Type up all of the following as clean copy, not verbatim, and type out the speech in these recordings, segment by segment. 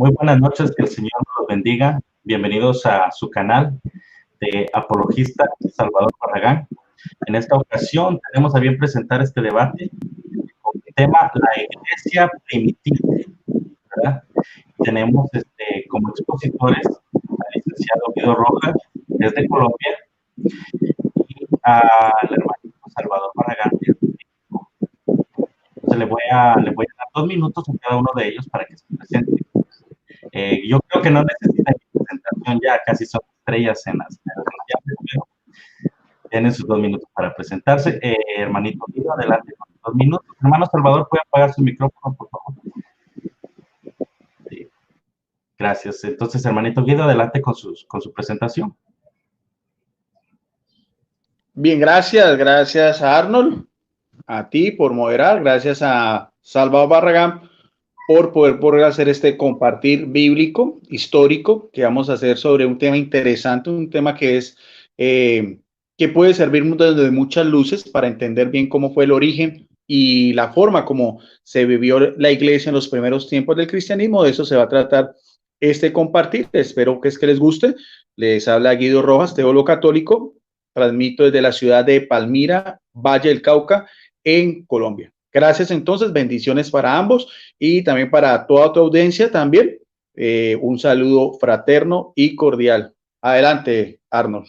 Muy buenas noches, que el Señor los bendiga. Bienvenidos a su canal de apologista Salvador Barragán. En esta ocasión tenemos a bien presentar este debate con el tema la iglesia primitiva, ¿verdad? Tenemos como expositores al licenciado Guido Rojas, desde Colombia, y al hermanito Salvador Barragán, desde México. Entonces le voy a dar 2 minutos a cada uno de ellos para que se presenten. Yo creo que no necesitan presentación, ya casi son estrellas en las pero tienen sus 2 minutos para presentarse. Hermanito Guido, adelante con 2 minutos. Hermano Salvador, ¿puede apagar su micrófono, por favor? Sí. Gracias. Entonces, hermanito Guido, adelante con su presentación. Bien, gracias a Arnold, a ti por moderar, gracias a Salvador Barragán por poder hacer este compartir bíblico, histórico, que vamos a hacer sobre un tema interesante, un tema que es que puede servir desde muchas luces para entender bien cómo fue el origen y la forma como se vivió la iglesia en los primeros tiempos del cristianismo. De eso se va a tratar este compartir. Espero que les guste. Les habla Guido Rojas, teólogo católico. Transmito desde la ciudad de Palmira, Valle del Cauca, en Colombia. Gracias, entonces, bendiciones para ambos y también para toda tu audiencia también. Un saludo fraterno y cordial. Adelante, Arnold.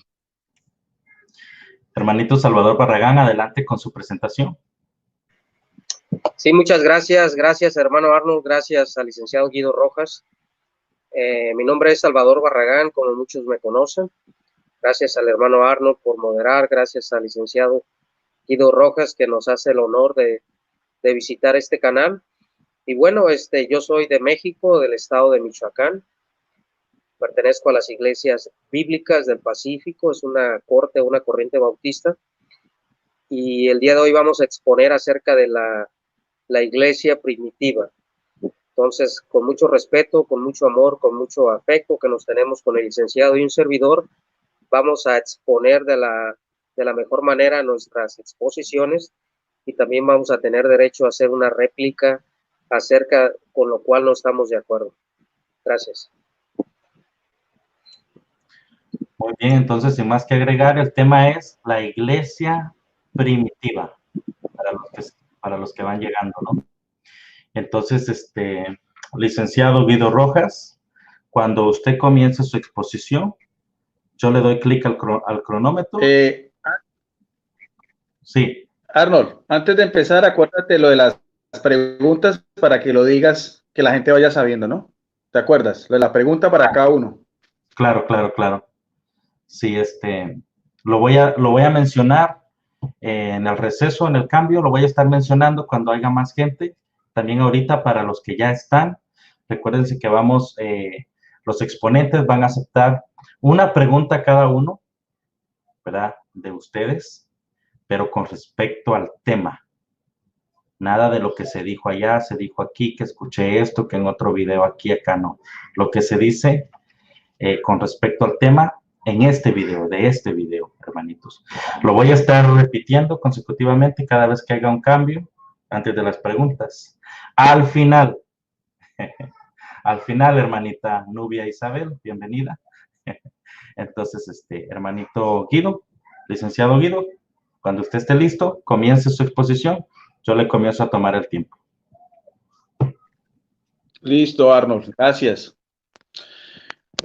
Hermanito Salvador Barragán, adelante con su presentación. Sí, muchas gracias. Gracias, hermano Arnold. Gracias al licenciado Guido Rojas. Mi nombre es Salvador Barragán, como muchos me conocen. Gracias al hermano Arnold por moderar. Gracias al licenciado Guido Rojas, que nos hace el honor de visitar este canal. Y bueno, yo soy de México, del estado de Michoacán. Pertenezco a las iglesias bíblicas del Pacífico. Es una corriente bautista. Y el día de hoy vamos a exponer acerca de la iglesia primitiva. Entonces, con mucho respeto, con mucho amor, con mucho afecto que nos tenemos con el licenciado y un servidor, vamos a exponer de la mejor manera nuestras exposiciones y también vamos a tener derecho a hacer una réplica acerca con lo cual no estamos de acuerdo. Gracias. Muy bien, entonces, sin más que agregar, el tema es la iglesia primitiva, para los que van llegando, ¿no? Entonces, licenciado Guido Rojas, cuando usted comience su exposición, yo le doy clic al cronómetro. Sí. Arnold, antes de empezar, acuérdate lo de las preguntas para que lo digas, que la gente vaya sabiendo, ¿no? ¿Te acuerdas? Lo de la pregunta para cada uno. Claro. Sí, lo voy a mencionar en el receso, en el cambio, lo voy a estar mencionando cuando haya más gente. También ahorita para los que ya están, recuérdense que los exponentes van a aceptar una pregunta cada uno, ¿verdad? De ustedes, pero con respecto al tema. Nada de lo que se dijo allá, se dijo aquí, que escuché esto, que en otro video aquí, acá no. Lo que se dice con respecto al tema en de este video, hermanitos. Lo voy a estar repitiendo consecutivamente cada vez que haga un cambio antes de las preguntas. Al final, hermanita Nubia Isabel, bienvenida. Entonces, hermanito Guido, licenciado Guido, cuando usted esté listo, comience su exposición. Yo le comienzo a tomar el tiempo. Listo, Arnold. Gracias.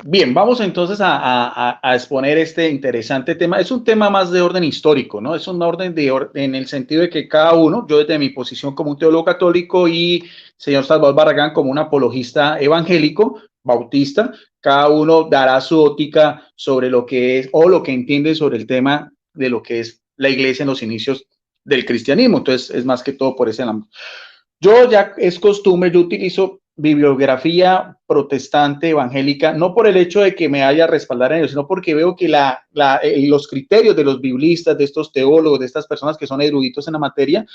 Bien, vamos entonces a exponer este interesante tema. Es un tema más de orden histórico, ¿no? Es un orden en el sentido de que cada uno, yo desde mi posición como un teólogo católico y señor Salvador Barragán como un apologista evangélico, bautista, cada uno dará su óptica sobre lo que es o lo que entiende sobre el tema de lo que es la iglesia en los inicios del cristianismo. Entonces, es más que todo por ese ámbito. Yo ya es costumbre, yo utilizo bibliografía protestante evangélica, no por el hecho de que me haya respaldar en ello, sino porque veo que los criterios de los biblistas, de estos teólogos, de estas personas que son eruditos en la materia,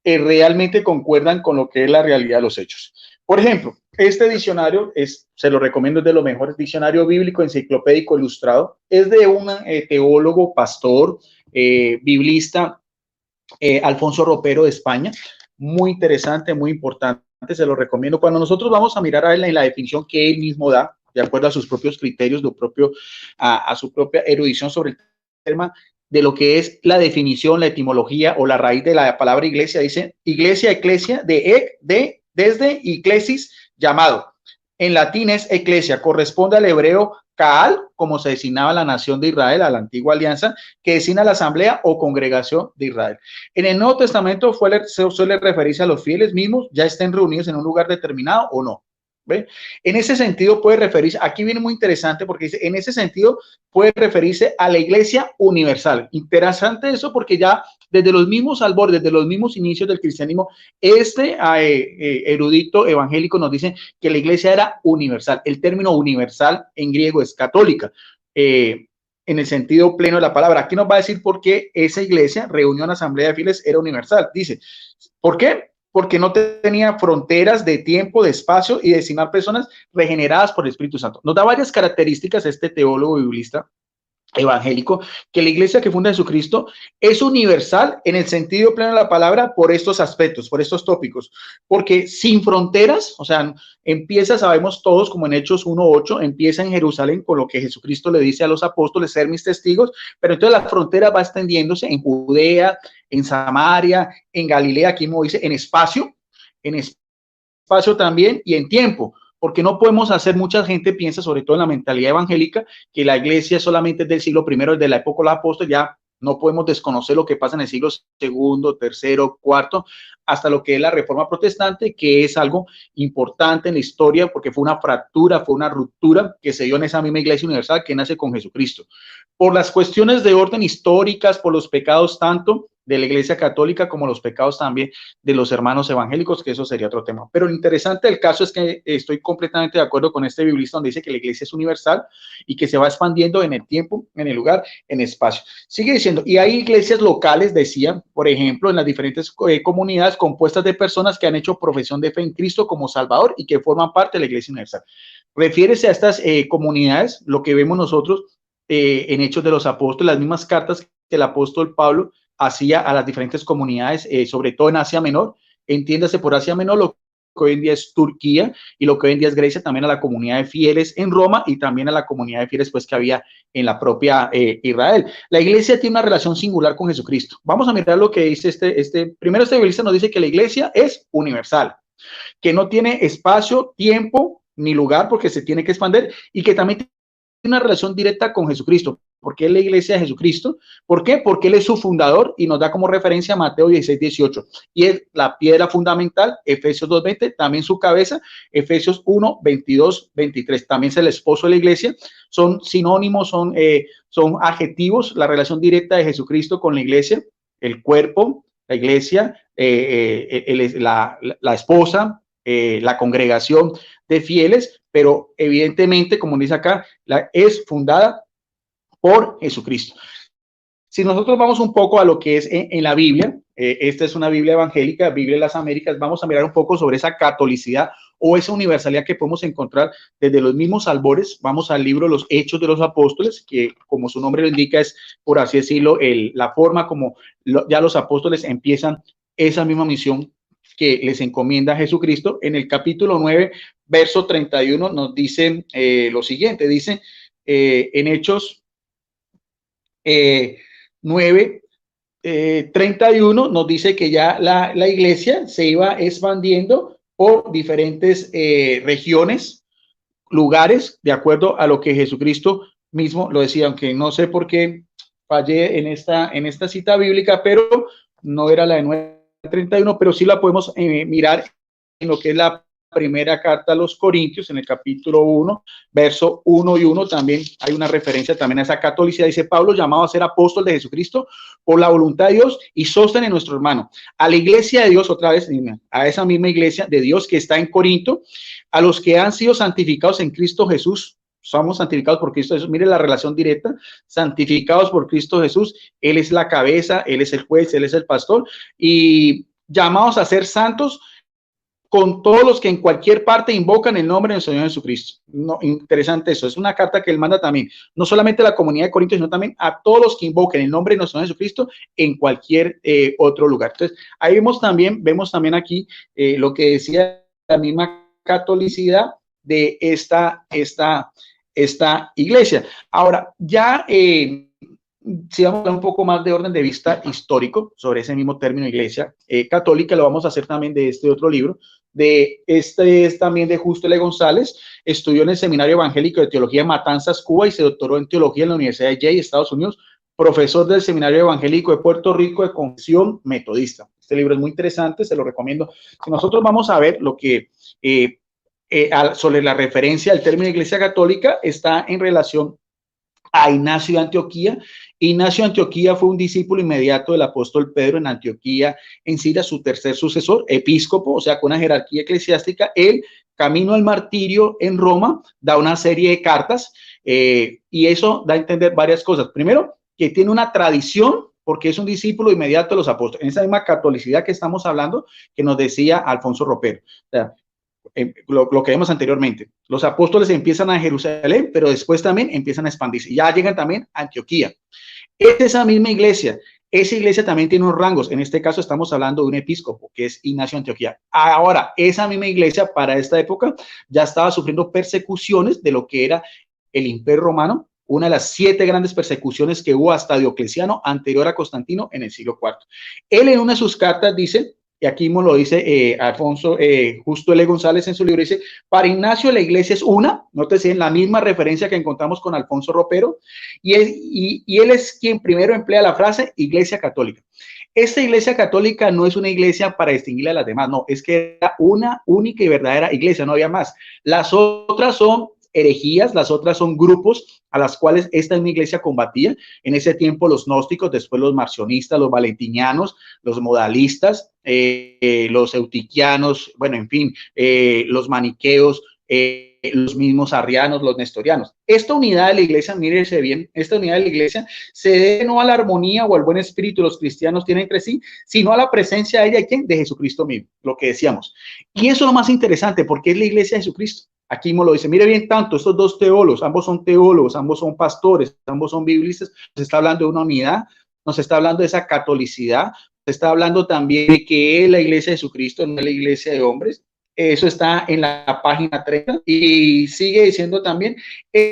realmente concuerdan con lo que es la realidad de los hechos. Por ejemplo, este diccionario se lo recomiendo, es de los mejores diccionario bíblico enciclopédico ilustrado, es de un teólogo, pastor, biblista, Alfonso Ropero de España. Muy interesante, muy importante. se lo recomiendo. Cuando nosotros vamos a mirar a él en la definición que él mismo da, de acuerdo a sus propios criterios, a su propia erudición sobre el tema de lo que es la definición, la etimología o la raíz de la palabra iglesia, dice iglesia, eclesia, desde eclesis, llamado. En latín es eclesia, corresponde al hebreo Kaal, como se designaba la nación de Israel, a la antigua alianza, que designa la asamblea o congregación de Israel. En el Nuevo Testamento suele referirse a los fieles mismos, ya estén reunidos en un lugar determinado o no. ¿Ve? En ese sentido puede referirse, aquí viene muy interesante porque dice, en ese sentido puede referirse a la iglesia universal. Interesante eso porque ya desde los mismos albores, desde los mismos inicios del cristianismo, erudito evangélico nos dice que la iglesia era universal. El término universal en griego es católica, en el sentido pleno de la palabra. Aquí nos va a decir por qué esa iglesia, reunión, asamblea de fieles, era universal. Dice, ¿por qué? Porque no tenía fronteras de tiempo, de espacio y de designar personas regeneradas por el Espíritu Santo. Nos da varias características este teólogo biblista evangélico, que la iglesia que funda Jesucristo es universal en el sentido pleno de la palabra por estos aspectos, por estos tópicos, porque sin fronteras, o sea, empieza, sabemos todos, como en Hechos 1:8, empieza en Jerusalén con lo que Jesucristo le dice a los apóstoles, ser mis testigos, pero entonces la frontera va extendiéndose en Judea, en Samaria, en Galilea, aquí mismo dice, en espacio también y en tiempo, porque no podemos hacer, mucha gente piensa, sobre todo en la mentalidad evangélica, que la iglesia solamente es del siglo I, de la época de los apóstoles, ya no podemos desconocer lo que pasa en el siglo II, III, IV, hasta lo que es la Reforma Protestante, que es algo importante en la historia, porque fue una fractura, fue una ruptura que se dio en esa misma iglesia universal que nace con Jesucristo. Por las cuestiones de orden históricas, por los pecados tanto de la Iglesia Católica como los pecados también de los hermanos evangélicos, que eso sería otro tema. Pero lo interesante del caso es que estoy completamente de acuerdo con este biblista donde dice que la iglesia es universal y que se va expandiendo en el tiempo, en el lugar, en espacio. Sigue diciendo, y hay iglesias locales, decía, por ejemplo, en las diferentes comunidades compuestas de personas que han hecho profesión de fe en Cristo como Salvador y que forman parte de la iglesia universal. Refiérese a estas comunidades, lo que vemos nosotros en Hechos de los Apóstoles, las mismas cartas que el apóstol Pablo hacía a las diferentes comunidades, sobre todo en Asia Menor, entiéndase por Asia Menor lo que hoy en día es Turquía y lo que hoy en día es Grecia, también a la comunidad de fieles en Roma y también a la comunidad de fieles pues que había en la propia Israel. La iglesia tiene una relación singular con Jesucristo. Vamos a mirar lo que dice primero este biblista nos dice que la iglesia es universal, que no tiene espacio, tiempo ni lugar porque se tiene que expandir y que también tiene una relación directa con Jesucristo. ¿Por qué es la iglesia de Jesucristo? ¿Por qué? Porque Él es su fundador y nos da como referencia Mateo 16:18. Y es la piedra fundamental, Efesios 2:20, también su cabeza, Efesios 1:22-23. También es el esposo de la iglesia. Son sinónimos, son adjetivos, la relación directa de Jesucristo con la iglesia, el cuerpo, la iglesia, la esposa, la congregación de fieles, pero evidentemente, como dice acá, es fundada por Jesucristo. Si nosotros vamos un poco a lo que es en la Biblia, esta es una Biblia evangélica, Biblia de las Américas, vamos a mirar un poco sobre esa catolicidad o esa universalidad que podemos encontrar desde los mismos albores. Vamos al libro Los Hechos de los Apóstoles, que como su nombre lo indica es, por así decirlo, la forma como ya los apóstoles empiezan esa misma misión que les encomienda Jesucristo. En el capítulo 9, verso 31 nos dice lo siguiente, dice en Hechos 9:31 nos dice que ya la iglesia se iba expandiendo por diferentes regiones, lugares, de acuerdo a lo que Jesucristo mismo lo decía, aunque no sé por qué fallé en esta cita bíblica, pero no era la de 9:31, pero sí la podemos mirar en lo que es la primera carta a los Corintios, en el capítulo 1, verso 1 y 1, también hay una referencia también a esa catolicidad. Dice Pablo, llamado a ser apóstol de Jesucristo por la voluntad de Dios y sostén en nuestro hermano. A la iglesia de Dios, otra vez, a esa misma iglesia de Dios que está en Corinto, a los que han sido santificados en Cristo Jesús. Somos santificados por Cristo Jesús. Mire la relación directa, santificados por Cristo Jesús. Él es la cabeza, Él es el juez, Él es el pastor y llamados a ser santos con todos los que en cualquier parte invocan el nombre del Señor Jesucristo. No, interesante eso, es una carta que él manda también, no solamente a la comunidad de Corintios, sino también a todos los que invoquen el nombre del Señor Jesucristo en cualquier otro lugar. Entonces, ahí vemos también aquí lo que decía la misma catolicidad de esta iglesia. Ahora, ya si vamos a hablar un poco más de orden de vista histórico sobre ese mismo término iglesia católica, lo vamos a hacer también de este otro libro. Este es también de Justo L. González, estudió en el Seminario Evangélico de Teología de Matanzas, Cuba, y se doctoró en Teología en la Universidad de Yale, Estados Unidos, profesor del Seminario Evangélico de Puerto Rico de Confesión Metodista. Este libro es muy interesante, se lo recomiendo. Si nosotros vamos a ver lo que sobre la referencia al término Iglesia Católica, está en relación a Ignacio de Antioquía. Ignacio de Antioquía fue un discípulo inmediato del apóstol Pedro en Antioquía, en Siria, su tercer sucesor, episcopo, o sea, con una jerarquía eclesiástica. Él, camino al martirio en Roma, da una serie de cartas y eso da a entender varias cosas. Primero, que tiene una tradición, porque es un discípulo inmediato de los apóstoles, en esa misma catolicidad que estamos hablando, que nos decía Alfonso Ropero. O sea, lo que vimos anteriormente, los apóstoles empiezan a Jerusalén, pero después también empiezan a expandirse, ya llegan también a Antioquía. Es esa misma iglesia, esa iglesia también tiene unos rangos, en este caso estamos hablando de un episcopo, que es Ignacio de Antioquía. Ahora, esa misma iglesia para esta época ya estaba sufriendo persecuciones de lo que era el Imperio Romano, una de las 7 grandes persecuciones que hubo hasta Diocleciano, anterior a Constantino, en el siglo IV. Él en una de sus cartas dice, y aquí mismo lo dice Alfonso Justo L. González en su libro, dice, para Ignacio la iglesia es una, nótese en la misma referencia que encontramos con Alfonso Ropero, y él es quien primero emplea la frase iglesia católica. Esta iglesia católica no es una iglesia para distinguirla de las demás, no, es que era una única y verdadera iglesia, no había más. Las otras son herejías, las otras son grupos a las cuales esta misma iglesia combatía. En ese tiempo los gnósticos, después los marcionistas, los valentinianos, los modalistas, los eutiquianos, bueno, en fin, los maniqueos, los mismos arrianos, los nestorianos. Esta unidad de la iglesia, mírense bien, esta unidad de la iglesia se debe no a la armonía o al buen espíritu los cristianos tienen entre sí, sino a la presencia de ella y ¿quién? De Jesucristo mismo, lo que decíamos. Y eso es lo más interesante, porque es la iglesia de Jesucristo. Aquí mismo lo dice, mire bien tanto, estos dos teólogos, ambos son pastores, ambos son biblistas, nos está hablando de una unidad, nos está hablando de esa catolicidad, nos está hablando también de que es la iglesia de Jesucristo, no es la iglesia de hombres. Eso está en la página 30 y sigue diciendo también,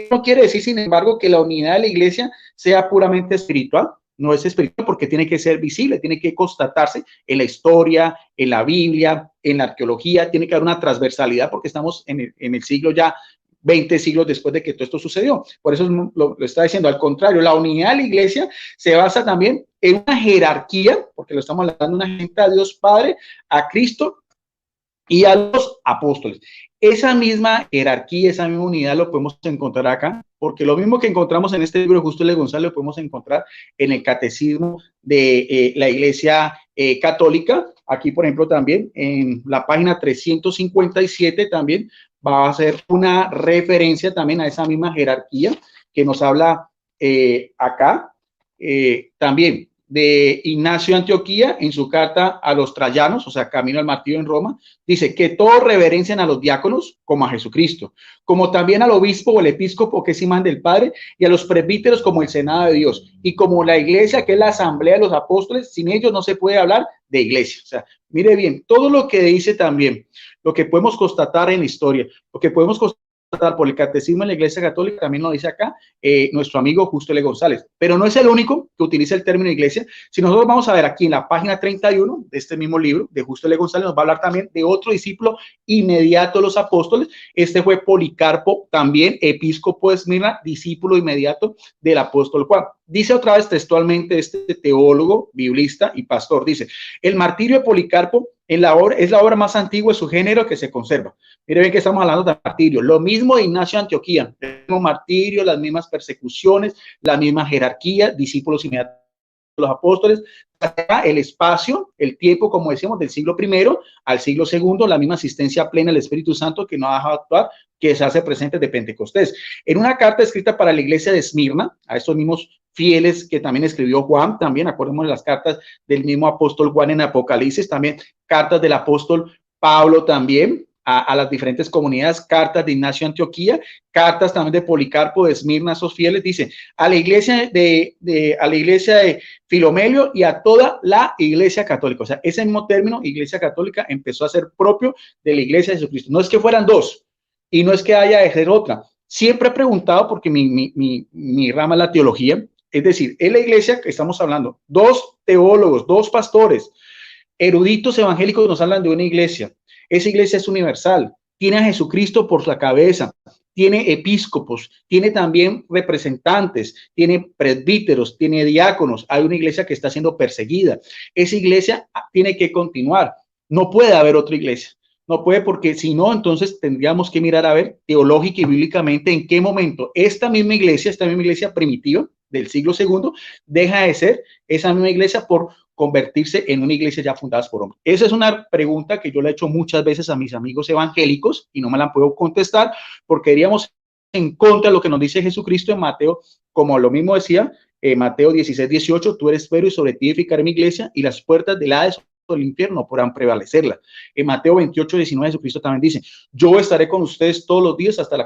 no quiere decir, sin embargo, que la unidad de la iglesia sea puramente espiritual. No es espiritual porque tiene que ser visible, tiene que constatarse en la historia, en la Biblia, en la arqueología, tiene que haber una transversalidad porque estamos en el siglo ya 20 siglos después de que todo esto sucedió. Por eso lo está diciendo. Al contrario, la unidad de la iglesia se basa también en una jerarquía, porque lo estamos hablando de una gente a Dios Padre, a Cristo y a los apóstoles. Esa misma jerarquía, esa misma unidad lo podemos encontrar acá, porque lo mismo que encontramos en este libro de Justo L. González lo podemos encontrar en el Catecismo de la Iglesia Católica. Aquí, por ejemplo, también en la página 357 también va a ser una referencia también a esa misma jerarquía que nos habla acá. También de Ignacio de Antioquía en su carta a los trayanos, o sea, camino al martirio en Roma, dice que todos reverencian a los diáconos como a Jesucristo, como también al obispo o el episcopo que es imán del Padre y a los presbíteros como el Senado de Dios y como la iglesia que es la asamblea de los apóstoles, sin ellos no se puede hablar de iglesia. O sea, mire bien, todo lo que dice también, lo que podemos constatar en la historia, lo que podemos constatar por el catecismo en la Iglesia Católica, también lo dice acá nuestro amigo Justo L. González, pero no es el único que utiliza el término iglesia. Si nosotros vamos a ver aquí en la página 31 de este mismo libro de Justo L. González, nos va a hablar también de otro discípulo inmediato de los apóstoles. Este fue Policarpo, también episcopo de Esmirna, discípulo inmediato del apóstol Juan. Dice otra vez textualmente este teólogo, biblista y pastor, dice, el martirio de Policarpo es la obra más antigua de su género que se conserva. Mire bien que estamos hablando de martirio. Lo mismo de Ignacio de Antioquía, el mismo martirio, las mismas persecuciones, la misma jerarquía, discípulos inmediatos de los apóstoles, el espacio, el tiempo, como decíamos, del siglo I al siglo II, la misma asistencia plena del Espíritu Santo que no ha dejado actuar, que se hace presente de Pentecostés. En una carta escrita para la iglesia de Esmirna, a estos mismos fieles que también escribió Juan, también acordemos de las cartas del mismo apóstol Juan en Apocalipsis, también cartas del apóstol Pablo también, a las diferentes comunidades, cartas de Ignacio de Antioquía, cartas también de Policarpo, de Esmirna, a esos fieles, dice, a la iglesia de Filomelio y a toda la iglesia católica. O sea, ese mismo término, iglesia católica, empezó a ser propio de la iglesia de Jesucristo. No es que fueran dos, y no es que haya de ser otra. Siempre he preguntado, porque mi rama es la teología, es decir, en la iglesia que estamos hablando, dos teólogos, dos pastores, eruditos evangélicos nos hablan de una iglesia. Esa iglesia es universal, tiene a Jesucristo por la cabeza, tiene episcopos, tiene también representantes, tiene presbíteros, tiene diáconos. Hay una iglesia que está siendo perseguida. Esa iglesia tiene que continuar. No puede haber otra iglesia. No puede, porque si no, entonces tendríamos que mirar a ver teológica y bíblicamente en qué momento esta misma iglesia primitiva del siglo II, deja de ser esa misma iglesia por convertirse en una iglesia ya fundada por hombres. Esa es una pregunta que yo le he hecho muchas veces a mis amigos evangélicos y no me la puedo contestar porque iríamos en contra de lo que nos dice Jesucristo en Mateo, como lo mismo decía Mateo 16:18, tú eres Pedro y sobre ti edificaré mi iglesia y las puertas del Hades del infierno podrán prevalecerla. En Mateo 28:19 Jesucristo también dice, yo estaré con ustedes todos los días hasta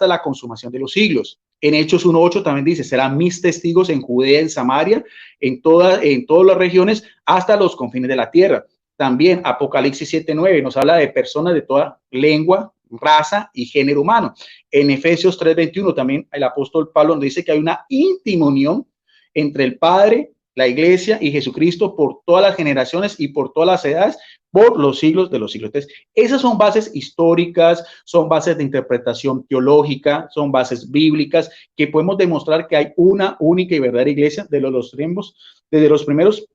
la consumación de los siglos. En Hechos 1:8 también dice, serán mis testigos en Judea, en Samaria, en todas las regiones, hasta los confines de la tierra. También Apocalipsis 7:9 nos habla de personas de toda lengua, raza y género humano. En Efesios 3:21 también el apóstol Pablo nos dice que hay una íntima unión entre el Padre, la iglesia y Jesucristo por todas las generaciones y por todas las edades, por los siglos de los siglos. Entonces, esas son bases históricas, son bases de interpretación teológica, son bases bíblicas que podemos demostrar que hay una única y verdadera iglesia desde los primeros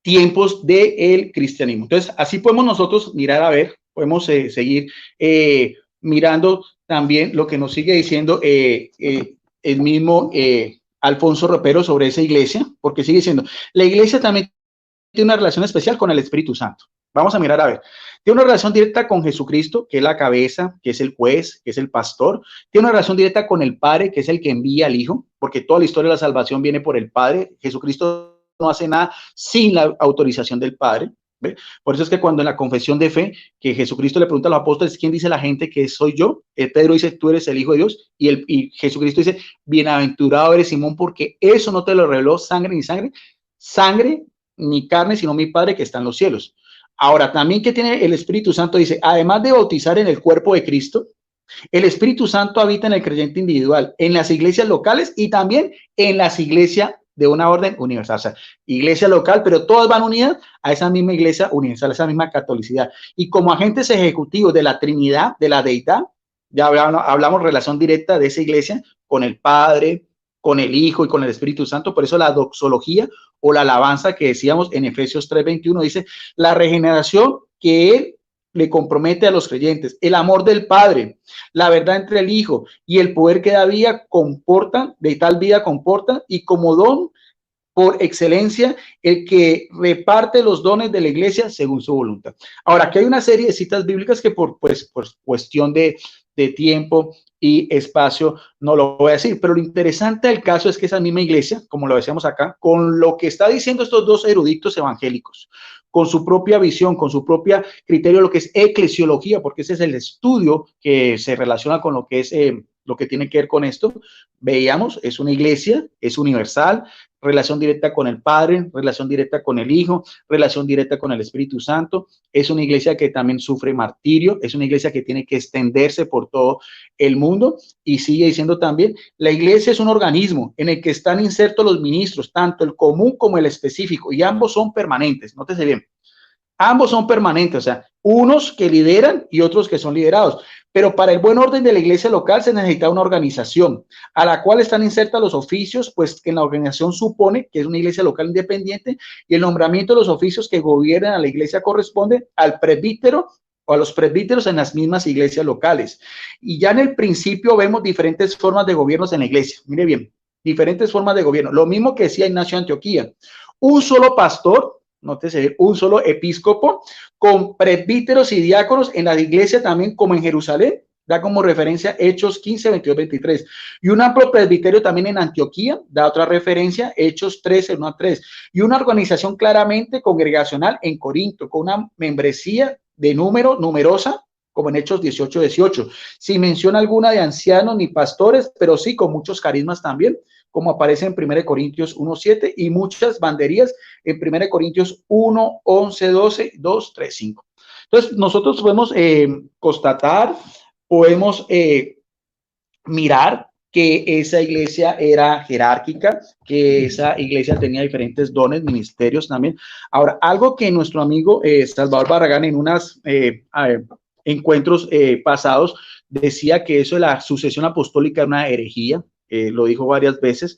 tiempos del cristianismo. Entonces, así podemos nosotros mirar a ver, podemos seguir mirando también lo que nos sigue diciendo el mismo Alfonso Ropero sobre esa iglesia, porque sigue diciendo, la iglesia también tiene una relación especial con el Espíritu Santo. Vamos a mirar a ver. Tiene una relación directa con Jesucristo, que es la cabeza, que es el juez, que es el pastor. Tiene una relación directa con el Padre, que es el que envía al Hijo, porque toda la historia de la salvación viene por el Padre. Jesucristo no hace nada sin la autorización del Padre. ¿Ve? Por eso es que cuando en la confesión de fe, que Jesucristo le pregunta a los apóstoles, ¿quién dice la gente que soy yo? Pedro dice, tú eres el Hijo de Dios, y Jesucristo dice, bienaventurado eres Simón, porque eso no te lo reveló sangre ni carne, sino mi Padre que está en los cielos. Ahora, también que tiene el Espíritu Santo, dice, además de bautizar en el cuerpo de Cristo, el Espíritu Santo habita en el creyente individual, en las iglesias locales y también en las iglesias de una orden universal, o sea, iglesia local, pero todas van unidas a esa misma iglesia universal, a esa misma catolicidad. Y como agentes ejecutivos de la Trinidad, de la deidad, ya hablamos relación directa de esa iglesia con el Padre, con el Hijo y con el Espíritu Santo. Por eso la doxología o la alabanza que decíamos en Efesios 3:21 dice, la regeneración que Él le compromete a los creyentes, el amor del Padre, la verdad entre el Hijo y el poder que de tal vida comporta, y como don por excelencia, el que reparte los dones de la iglesia según su voluntad. Ahora, aquí hay una serie de citas bíblicas que por cuestión de tiempo y espacio no lo voy a decir, pero lo interesante del caso es que esa misma iglesia, como lo decíamos acá, con lo que está diciendo estos dos eruditos evangélicos, con su propia visión, con su propio criterio, lo que es eclesiología, porque ese es el estudio que se relaciona con lo que es lo que tiene que ver con esto, veíamos, es una iglesia, es universal, relación directa con el Padre, relación directa con el Hijo, relación directa con el Espíritu Santo. Es una iglesia que también sufre martirio, es una iglesia que tiene que extenderse por todo el mundo. Y sigue diciendo también, la iglesia es un organismo en el que están insertos los ministros, tanto el común como el específico, y ambos son permanentes. Nótese bien, ambos son permanentes, o sea, unos que lideran y otros que son liderados. Pero para el buen orden de la iglesia local se necesita una organización a la cual están insertos los oficios, pues que en la organización supone que es una iglesia local independiente, y el nombramiento de los oficios que gobiernan a la iglesia corresponde al presbítero o a los presbíteros en las mismas iglesias locales. Y ya en el principio vemos diferentes formas de gobiernos en la iglesia. Mire bien, diferentes formas de gobierno. Lo mismo que decía Ignacio de Antioquía. Un solo pastor, nótese, un solo episcopo, con presbíteros y diáconos en la iglesia también, como en Jerusalén, da como referencia Hechos 15, 22, 23. Y un amplio presbiterio también en Antioquía, da otra referencia, Hechos 13, 1 a 3. Y una organización claramente congregacional en Corinto, con una membresía de número, numerosa, como en Hechos 18:18. Sin mención alguna de ancianos ni pastores, pero sí con muchos carismas también, como aparece en 1 Corintios 1:7 y muchas banderías en 1 Corintios 1:11, 12, 2, 3, 5. Entonces, nosotros podemos constatar, podemos mirar que esa iglesia era jerárquica, que esa iglesia tenía diferentes dones, ministerios también. Ahora, algo que nuestro amigo Salvador Barragán en unos encuentros pasados decía que eso de la sucesión apostólica era una herejía, lo dijo varias veces,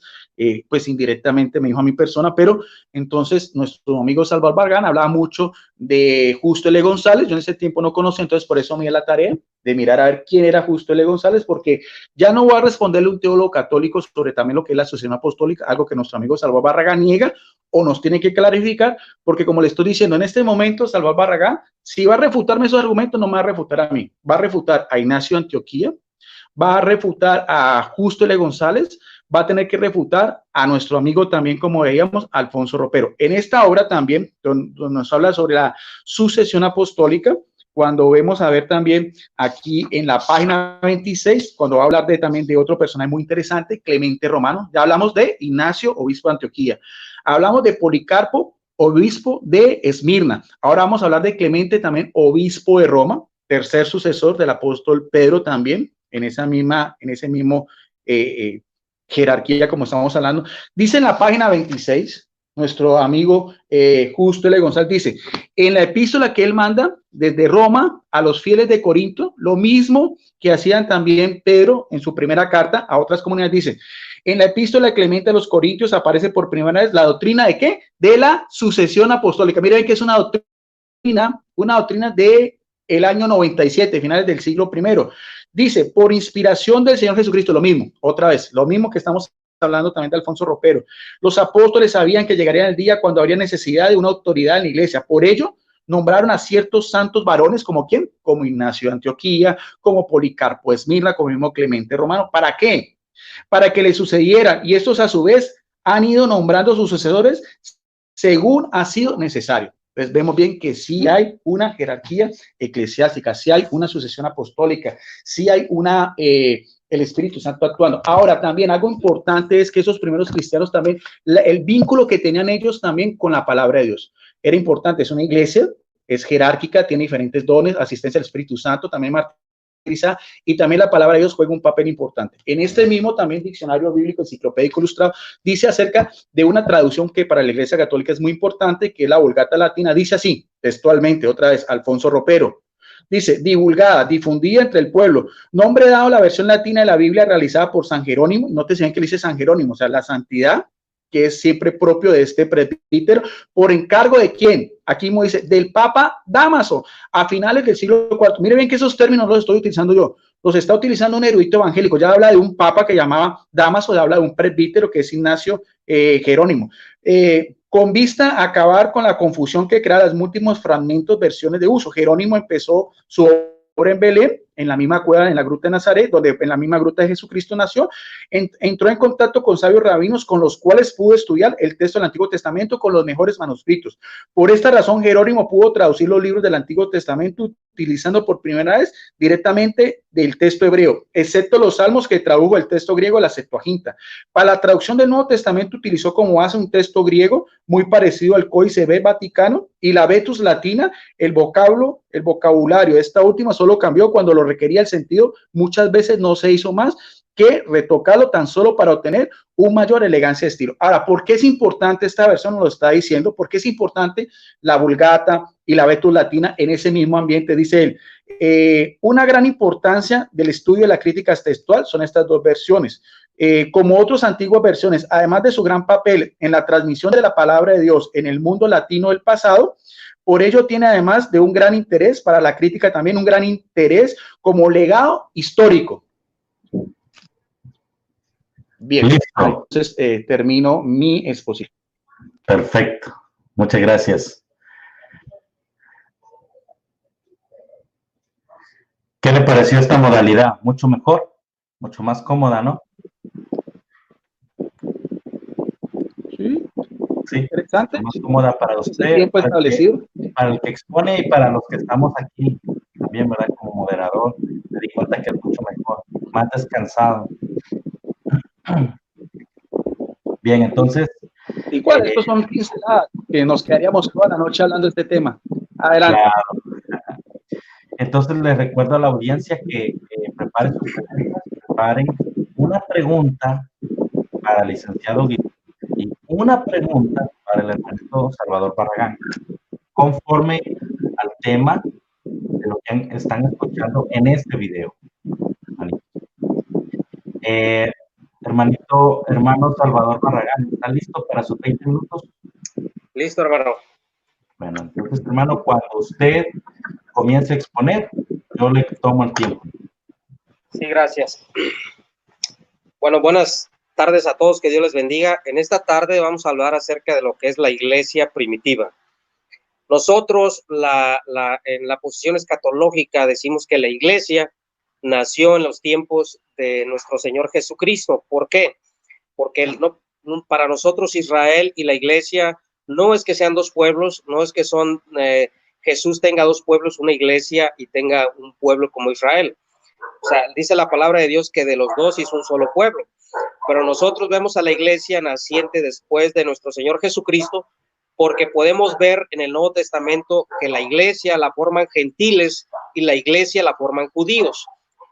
pues indirectamente me dijo a mi persona, pero entonces nuestro amigo Salvador Barragán hablaba mucho de Justo L. González. Yo en ese tiempo no conocía, entonces por eso me di la tarea de mirar a ver quién era Justo L. González, porque ya no voy a responderle a un teólogo católico sobre también lo que es la sucesión apostólica, algo que nuestro amigo Salvador Barragán niega o nos tiene que clarificar, porque como le estoy diciendo, en este momento Salvador Barragán, si va a refutarme esos argumentos, no me va a refutar a mí, va a refutar a Ignacio de Antioquía, va a refutar a Justo L. González, va a tener que refutar a nuestro amigo también, como veíamos, Alfonso Ropero. En esta obra también, donde nos habla sobre la sucesión apostólica, cuando vemos a ver también aquí en la página 26, cuando va a hablar también de otro personaje muy interesante, Clemente Romano. Ya hablamos de Ignacio, obispo de Antioquía. Hablamos de Policarpo, obispo de Esmirna. Ahora vamos a hablar de Clemente también, obispo de Roma, tercer sucesor del apóstol Pedro también, en ese mismo jerarquía, como estamos hablando. Dice en la página 26, nuestro amigo Justo L. González dice, en la epístola que él manda desde Roma a los fieles de Corinto, lo mismo que hacían también Pedro en su primera carta a otras comunidades, dice, en la epístola de Clemente a los Corintios aparece por primera vez la doctrina de ¿qué? De la sucesión apostólica. Miren que es una doctrina de el año 97, finales del siglo I. Dice, por inspiración del Señor Jesucristo, lo mismo, otra vez, lo mismo que estamos hablando también de Alfonso Ropero. Los apóstoles sabían que llegaría el día cuando habría necesidad de una autoridad en la iglesia. Por ello, nombraron a ciertos santos varones, como ¿quién? Como Ignacio de Antioquía, como Policarpo de Esmirna, como mismo Clemente Romano. ¿Para qué? Para que le sucedieran. Y estos a su vez han ido nombrando sus sucesores según ha sido necesario. Pues vemos bien que sí hay una jerarquía eclesiástica, sí hay una sucesión apostólica, sí hay el Espíritu Santo actuando. Ahora, también algo importante es que esos primeros cristianos también, el vínculo que tenían ellos también con la palabra de Dios era importante. Es una iglesia, es jerárquica, tiene diferentes dones, asistencia al Espíritu Santo, también y también la palabra de Dios juega un papel importante. En este mismo también diccionario bíblico enciclopédico ilustrado dice acerca de una traducción que para la Iglesia Católica es muy importante, que es la Vulgata Latina. Dice así, textualmente, otra vez, Alfonso Ropero. Dice, divulgada, difundida entre el pueblo. Nombre dado a la versión latina de la Biblia realizada por San Jerónimo. No te decían que le dice San Jerónimo, o sea, la santidad que es siempre propio de este presbítero, por encargo de quién. Aquí mismo dice, del Papa Dámaso, a finales del siglo IV. Mire bien que esos términos los estoy utilizando yo, los está utilizando un erudito evangélico. Ya habla de un papa que llamaba Dámaso, ya habla de un presbítero que es Ignacio Jerónimo. Con vista a acabar con la confusión que crea los múltiples fragmentos, versiones de uso. Jerónimo empezó su obra en Belén, en la misma cueva, en la gruta de Nazaret, donde en la misma gruta de Jesucristo nació. Entró en contacto con sabios rabinos con los cuales pudo estudiar el texto del Antiguo Testamento con los mejores manuscritos. Por esta razón, Jerónimo pudo traducir los libros del Antiguo Testamento utilizando por primera vez directamente del texto hebreo, excepto los salmos que tradujo el texto griego, la Septuaginta. Para la traducción del Nuevo Testamento utilizó como base un texto griego muy parecido al Códice B Vaticano y la Vetus Latina, el vocabulario. Esta última solo cambió cuando lo requería el sentido, muchas veces no se hizo más que retocarlo tan solo para obtener un mayor elegancia de estilo. Ahora, ¿por qué es importante esta versión? Nos lo está diciendo. ¿Por qué es importante la Vulgata y la Vetus Latina en ese mismo ambiente? Dice él, una gran importancia del estudio de la crítica textual son estas dos versiones. Como otras antiguas versiones, además de su gran papel en la transmisión de la palabra de Dios en el mundo latino del pasado, por ello tiene además de un gran interés para la crítica también un gran interés como legado histórico. Bien, entonces termino mi exposición. Perfecto, muchas gracias. ¿Qué le pareció esta modalidad? Mucho mejor, mucho más cómoda, ¿no? Sí, sí, interesante. más cómoda para usted. Tiempo establecido. para el que expone y para los que estamos aquí también, ¿verdad? Como moderador, me di cuenta que es mucho mejor, más descansado. Bien, entonces. Igual, estos son pinceladas que nos quedaríamos toda la noche hablando de este tema. Adelante. Claro. Entonces les recuerdo a la audiencia que preparen sus preguntas, preparen una pregunta para el licenciado Guido y una pregunta para el hermanito Salvador Barragán, conforme al tema de lo que están escuchando en este video. Hermano Salvador Barragán, ¿está listo para sus 20 minutos? Listo, hermano. Bueno, entonces, hermano, cuando usted comience a exponer, yo le tomo el tiempo. Sí, gracias. Bueno, buenas tardes a todos, que Dios les bendiga. En esta tarde vamos a hablar acerca de lo que es la iglesia primitiva. Nosotros, en la posición escatológica, decimos que la iglesia nació en los tiempos de nuestro Señor Jesucristo. ¿Por qué? Porque para nosotros Israel y la iglesia no es que sean dos pueblos, no es que Jesús tenga dos pueblos, una iglesia, y tenga un pueblo como Israel. O sea, dice la palabra de Dios que de los dos hizo un solo pueblo. Pero nosotros vemos a la iglesia naciente después de nuestro Señor Jesucristo, porque podemos ver en el Nuevo Testamento que la iglesia la forman gentiles y la iglesia la forman judíos.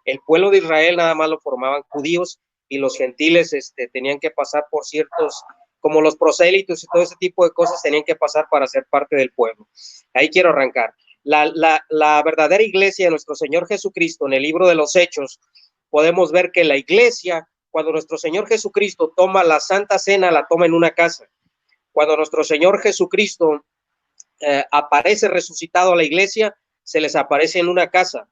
El pueblo de Israel nada más lo formaban judíos, y los gentiles tenían que pasar por ciertos, como los prosélitos y todo ese tipo de cosas, tenían que pasar para ser parte del pueblo. Ahí quiero arrancar. La verdadera iglesia de nuestro Señor Jesucristo, en el libro de los Hechos, podemos ver que la iglesia, cuando nuestro Señor Jesucristo toma la Santa Cena, la toma en una casa. Cuando nuestro Señor Jesucristo aparece resucitado a la iglesia, se les aparece en una casa.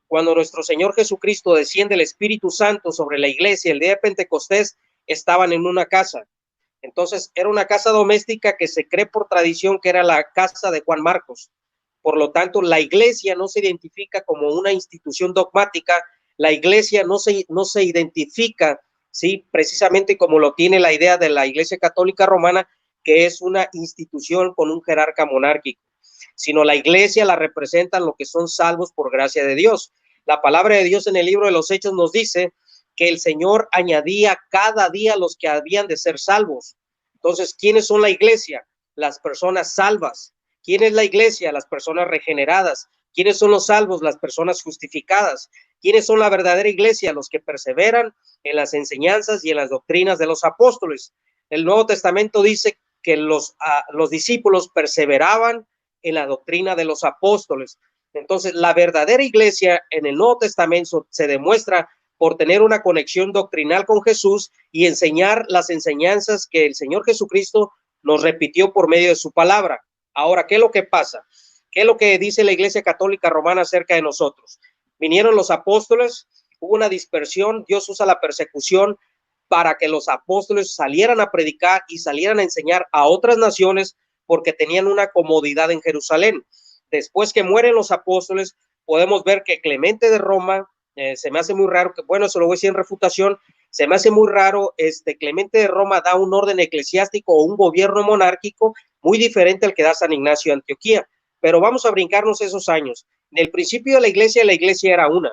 Cuando nuestro Señor Jesucristo desciende el Espíritu Santo sobre la iglesia el día de Pentecostés, estaban en una casa. Entonces, era una casa doméstica que se cree por tradición que era la casa de Juan Marcos. Por lo tanto, la iglesia no se identifica como una institución dogmática, la iglesia no se identifica, ¿sí? Precisamente como lo tiene la idea de la Iglesia Católica Romana, que es una institución con un jerarca monárquico, sino la iglesia la representan lo que son salvos por gracia de Dios. La palabra de Dios en el libro de los Hechos nos dice que el Señor añadía cada día los que habían de ser salvos. Entonces, ¿quiénes son la iglesia? Las personas salvas. ¿Quién es la iglesia? Las personas regeneradas. ¿Quiénes son los salvos? Las personas justificadas. ¿Quiénes son la verdadera iglesia? Los que perseveran en las enseñanzas y en las doctrinas de los apóstoles. El Nuevo Testamento dice que los discípulos perseveraban en la doctrina de los apóstoles. Entonces, la verdadera iglesia en el Nuevo Testamento se demuestra por tener una conexión doctrinal con Jesús y enseñar las enseñanzas que el Señor Jesucristo nos repitió por medio de su palabra. Ahora, ¿qué es lo que pasa? ¿Qué es lo que dice la Iglesia Católica Romana acerca de nosotros? Vinieron los apóstoles, hubo una dispersión, Dios usa la persecución para que los apóstoles salieran a predicar y salieran a enseñar a otras naciones, porque tenían una comodidad en Jerusalén. Después que mueren los apóstoles, podemos ver que Clemente de Roma, se me hace muy raro, que bueno, eso lo voy a decir en refutación, se me hace muy raro, Clemente de Roma da un orden eclesiástico o un gobierno monárquico muy diferente al que da San Ignacio de Antioquía, pero vamos a brincarnos esos años. En el principio de la iglesia era una.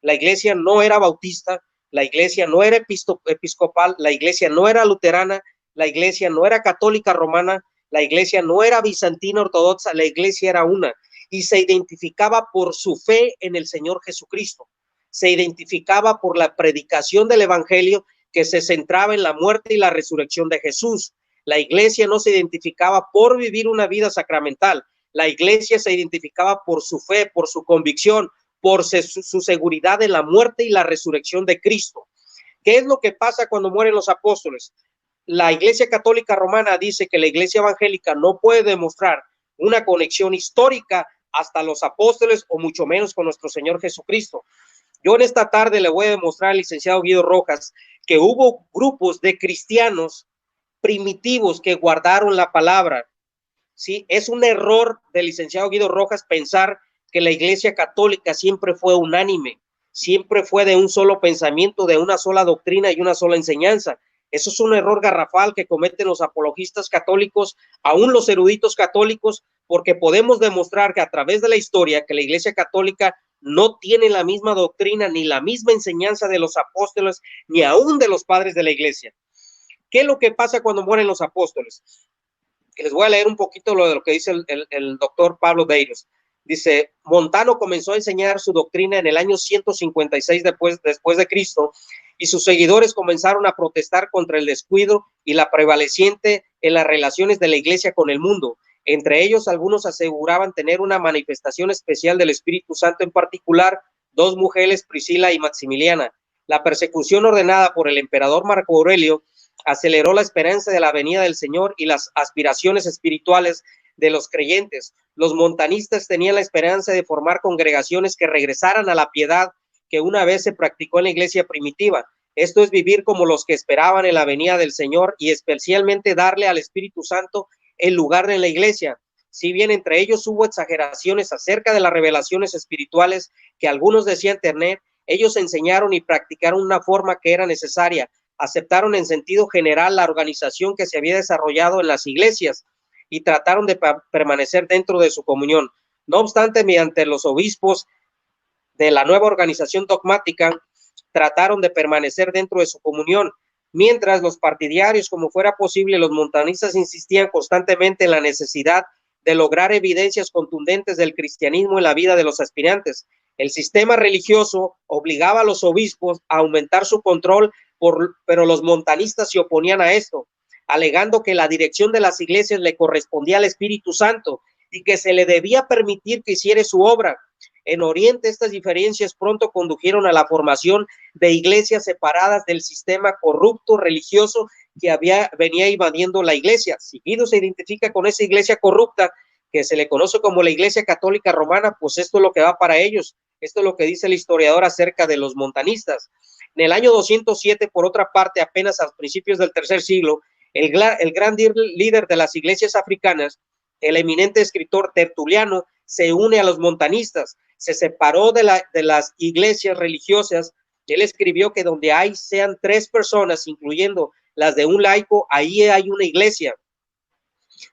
La iglesia no era bautista, la iglesia no era episcopal, la iglesia no era luterana, la iglesia no era católica romana, la iglesia no era bizantina ortodoxa, la iglesia era una, y se identificaba por su fe en el Señor Jesucristo. Se identificaba por la predicación del evangelio, que se centraba en la muerte y la resurrección de Jesús. La iglesia no se identificaba por vivir una vida sacramental. La iglesia se identificaba por su fe, por su convicción, por su seguridad en la muerte y la resurrección de Cristo. ¿Qué es lo que pasa cuando mueren los apóstoles? La Iglesia Católica Romana dice que la Iglesia Evangélica no puede demostrar una conexión histórica hasta los apóstoles, o mucho menos con nuestro Señor Jesucristo. Yo en esta tarde le voy a demostrar al licenciado Guido Rojas que hubo grupos de cristianos primitivos que guardaron la palabra. ¿Sí? Es un error del licenciado Guido Rojas pensar que la Iglesia Católica siempre fue unánime, siempre fue de un solo pensamiento, de una sola doctrina y una sola enseñanza. Eso es un error garrafal que cometen los apologistas católicos, aún los eruditos católicos, porque podemos demostrar que a través de la historia que la Iglesia Católica no tiene la misma doctrina ni la misma enseñanza de los apóstoles, ni aún de los padres de la Iglesia. ¿Qué es lo que pasa cuando mueren los apóstoles? Les voy a leer un poquito lo que dice el doctor Pablo Deiros. Dice, Montano comenzó a enseñar su doctrina en el año 156 después de Cristo, y sus seguidores comenzaron a protestar contra el descuido y la prevaleciente en las relaciones de la Iglesia con el mundo. Entre ellos, algunos aseguraban tener una manifestación especial del Espíritu Santo, en particular, dos mujeres, Priscila y Maximiliana. La persecución ordenada por el emperador Marco Aurelio aceleró la esperanza de la venida del Señor y las aspiraciones espirituales de los creyentes. Los montanistas tenían la esperanza de formar congregaciones que regresaran a la piedad que una vez se practicó en la iglesia primitiva. Esto es vivir como los que esperaban en la venida del Señor y especialmente darle al Espíritu Santo el lugar en la iglesia. Si bien entre ellos hubo exageraciones acerca de las revelaciones espirituales que algunos decían tener, ellos enseñaron y practicaron una forma que era necesaria. Aceptaron en sentido general la organización que se había desarrollado en las iglesias y trataron de permanecer dentro de su comunión. No obstante, mediante los obispos de la nueva organización dogmática, trataron de permanecer dentro de su comunión, mientras los partidarios, como fuera posible, los montanistas insistían constantemente en la necesidad de lograr evidencias contundentes del cristianismo en la vida de los aspirantes. El sistema religioso obligaba a los obispos a aumentar su control, pero los montanistas se oponían a esto, alegando que la dirección de las iglesias le correspondía al Espíritu Santo y que se le debía permitir que hiciera su obra. En Oriente, estas diferencias pronto condujeron a la formación de iglesias separadas del sistema corrupto religioso que venía invadiendo la iglesia. Seguido se identifica con esa iglesia corrupta que se le conoce como la Iglesia Católica Romana, pues esto es lo que va para ellos. Esto es lo que dice el historiador acerca de los montanistas. En el año 207, por otra parte, apenas a principios del tercer siglo, el gran líder de las iglesias africanas, el eminente escritor Tertuliano, se une a los montanistas. Se separó de las iglesias religiosas. Él escribió que donde sean 3 personas, incluyendo las de un laico, ahí hay una iglesia.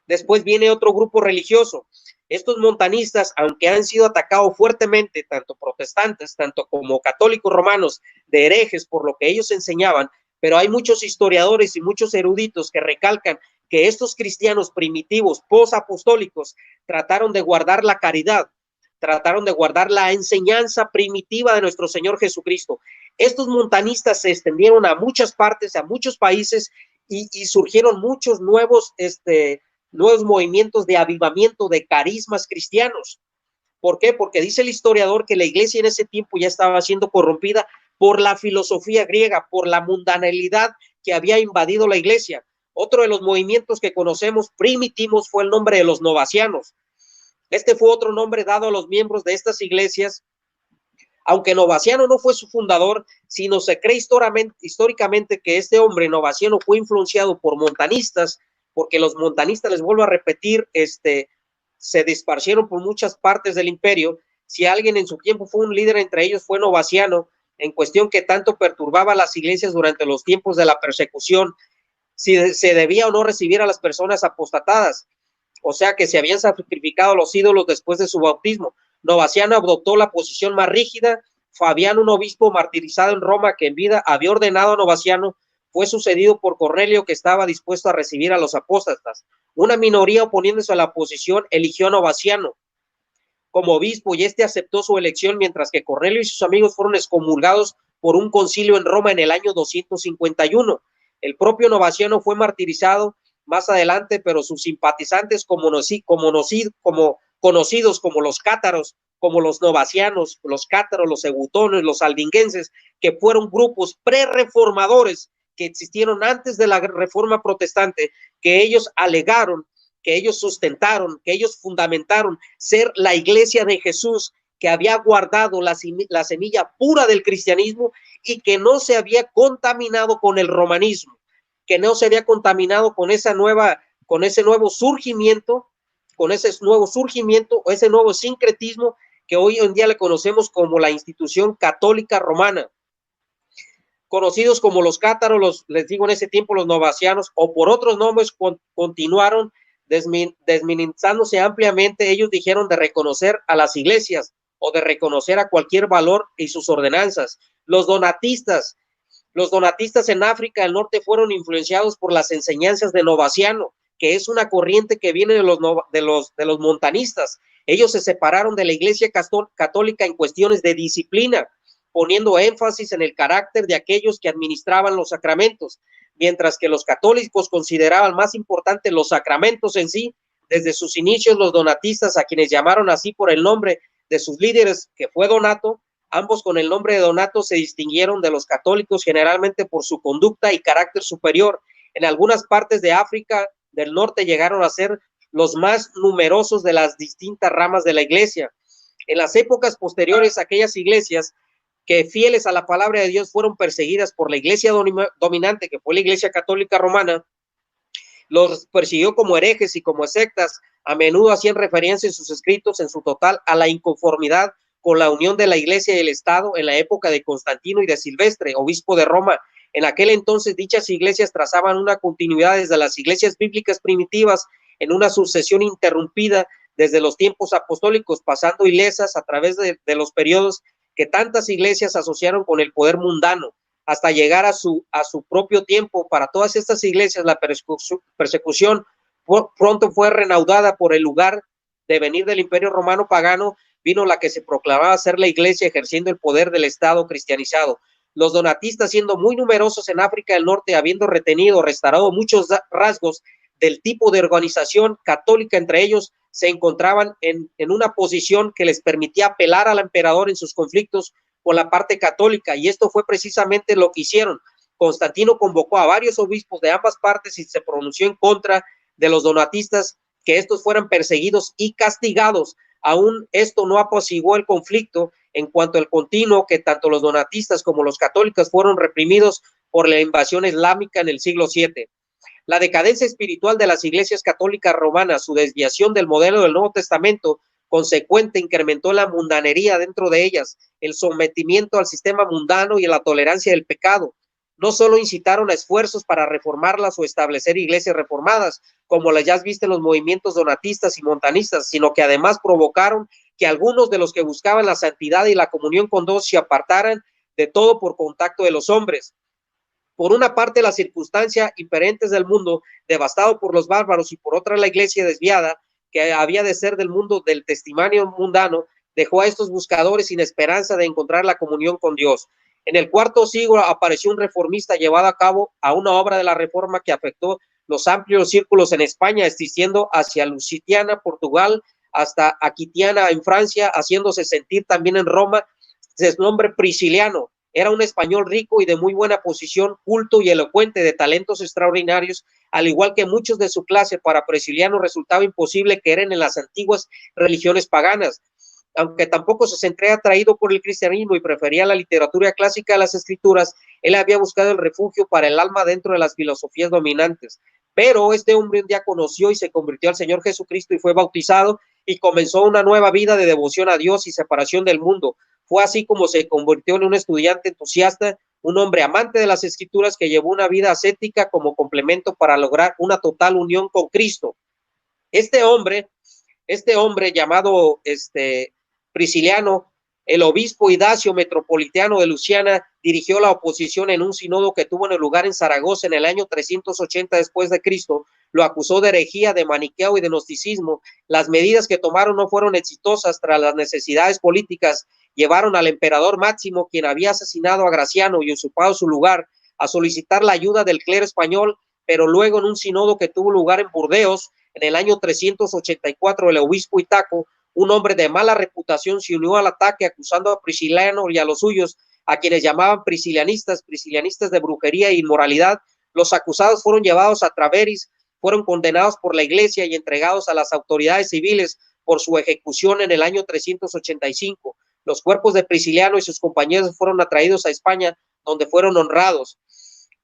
Después viene otro grupo religioso. Estos montanistas, aunque han sido atacados fuertemente, tanto protestantes, tanto como católicos romanos, de herejes por lo que ellos enseñaban, pero hay muchos historiadores y muchos eruditos que recalcan que estos cristianos primitivos, posapostólicos, trataron de guardar la caridad, trataron de guardar la enseñanza primitiva de nuestro Señor Jesucristo. Estos montanistas se extendieron a muchas partes, a muchos países, y surgieron muchos nuevos movimientos de avivamiento, de carismas cristianos. ¿Por qué? Porque dice el historiador que la iglesia en ese tiempo ya estaba siendo corrompida por la filosofía griega, por la mundanalidad que había invadido la iglesia. Otro de los movimientos que conocemos primitivos fue el nombre de los novacianos. Este fue otro nombre dado a los miembros de estas iglesias, aunque Novaciano no fue su fundador, sino se cree históricamente que este hombre Novaciano fue influenciado por montanistas, porque los montanistas, les vuelvo a repetir, se disparcieron por muchas partes del imperio. Si alguien en su tiempo fue un líder entre ellos, fue Novaciano, en cuestión que tanto perturbaba las iglesias durante los tiempos de la persecución, si se debía o no recibir a las personas apostatadas, o sea que se habían sacrificado los ídolos después de su bautismo. Novaciano adoptó la posición más rígida. Fabiano, un obispo martirizado en Roma que en vida había ordenado a Novaciano, fue sucedido por Cornelio, que estaba dispuesto a recibir a los apóstatas. Una minoría, oponiéndose a la oposición, eligió a Novaciano como obispo y aceptó su elección, mientras que Cornelio y sus amigos fueron excomulgados por un concilio en Roma en el año 251. El propio Novaciano fue martirizado más adelante, pero sus simpatizantes conocidos como los cátaros, como los novacianos, los cátaros, los eutones, los albinguenses, que fueron grupos pre-reformadores que existieron antes de la reforma protestante, que ellos alegaron, que ellos sustentaron, que ellos fundamentaron ser la iglesia de Jesús, que había guardado la semilla pura del cristianismo y que no se había contaminado con el romanismo, que no se había contaminado con ese nuevo surgimiento, o ese nuevo sincretismo que hoy en día le conocemos como la institución católica romana. conocidos como los cátaros, les digo en ese tiempo los novacianos, o por otros nombres, continuaron desminizándose ampliamente. Ellos dijeron de reconocer a las iglesias o de reconocer a cualquier valor y sus ordenanzas. Los donatistas en África del Norte fueron influenciados por las enseñanzas de Novaciano, que es una corriente que viene de los montanistas. Ellos se separaron de la Iglesia Católica en cuestiones de disciplina, poniendo énfasis en el carácter de aquellos que administraban los sacramentos, mientras que los católicos consideraban más importantes los sacramentos en sí. Desde sus inicios, los donatistas, a quienes llamaron así por el nombre de sus líderes, que fue Donato, ambos con el nombre de Donato se distinguieron de los católicos generalmente por su conducta y carácter superior. En algunas partes de África del Norte llegaron a ser los más numerosos de las distintas ramas de la iglesia. En las épocas posteriores, aquellas iglesias que fieles a la palabra de Dios fueron perseguidas por la iglesia dominante, que fue la Iglesia Católica Romana, los persiguió como herejes y como sectas. A menudo hacían referencia en sus escritos, en su total, a la inconformidad con la unión de la iglesia y el Estado en la época de Constantino y de Silvestre, obispo de Roma. En aquel entonces, dichas iglesias trazaban una continuidad desde las iglesias bíblicas primitivas en una sucesión interrumpida desde los tiempos apostólicos, pasando ilesas a través de los periodos que tantas iglesias asociaron con el poder mundano, hasta llegar a su propio tiempo. Para todas estas iglesias, la persecución pronto fue reanudada por el lugar de venir del Imperio Romano pagano. Vino la que se proclamaba ser la iglesia, ejerciendo el poder del Estado cristianizado. Los donatistas, siendo muy numerosos en África del Norte, habiendo retenido, restaurado muchos rasgos del tipo de organización católica, entre ellos se encontraban en una posición que les permitía apelar al emperador en sus conflictos con la parte católica, y esto fue precisamente lo que hicieron. Constantino convocó a varios obispos de ambas partes y se pronunció en contra de los donatistas, que estos fueran perseguidos y castigados. Aún esto no apaciguó el conflicto en cuanto al continuo que tanto los donatistas como los católicos fueron reprimidos por la invasión islámica en el siglo VII. La decadencia espiritual de las iglesias católicas romanas, su desviación del modelo del Nuevo Testamento, consecuente, incrementó la mundanería dentro de ellas, el sometimiento al sistema mundano y la tolerancia del pecado. No solo incitaron a esfuerzos para reformarlas o establecer iglesias reformadas, como las ya has visto en los movimientos donatistas y montanistas, sino que además provocaron que algunos de los que buscaban la santidad y la comunión con Dios se apartaran de todo por contacto de los hombres. Por una parte, la circunstancia imperentes del mundo, devastado por los bárbaros, y por otra, la iglesia desviada, que había de ser del mundo del testimonio mundano, dejó a estos buscadores sin esperanza de encontrar la comunión con Dios. En el IV siglo apareció un reformista llevado a cabo a una obra de la reforma que afectó los amplios círculos en España, extendiendo hacia Lusitiana, Portugal, hasta Aquitania en Francia, haciéndose sentir también en Roma. De nombre Prisciliano. Era un español rico y de muy buena posición, culto y elocuente, de talentos extraordinarios, al igual que muchos de su clase. Para Prisciliano resultaba imposible creer en las antiguas religiones paganas, aunque tampoco se sentía atraído por el cristianismo y prefería la literatura clásica a las escrituras. Él había buscado el refugio para el alma dentro de las filosofías dominantes. Pero este hombre un día conoció y se convirtió al Señor Jesucristo y fue bautizado, y comenzó una nueva vida de devoción a Dios y separación del mundo. Fue así como se convirtió en un estudiante entusiasta, un hombre amante de las escrituras que llevó una vida ascética como complemento para lograr una total unión con Cristo. Este hombre llamado Prisciliano, el obispo Idacio Metropolitano de Luciana, dirigió la oposición en un sínodo que tuvo lugar en Zaragoza en el año 380 después de Cristo. Lo acusó de herejía, de maniqueo y de gnosticismo. Las medidas que tomaron no fueron exitosas. Tras las necesidades políticas, llevaron al emperador Máximo, quien había asesinado a Graciano y usurpado su lugar, a solicitar la ayuda del clero español, pero luego en un sínodo que tuvo lugar en Burdeos en el año 384, el obispo Itaco, un hombre de mala reputación, se unió al ataque acusando a Prisciliano y a los suyos, a quienes llamaban priscilianistas de brujería e inmoralidad. Los acusados fueron llevados a Traveris, fueron condenados por la iglesia y entregados a las autoridades civiles por su ejecución en el año 385. Los cuerpos de Prisciliano y sus compañeros fueron atraídos a España, donde fueron honrados.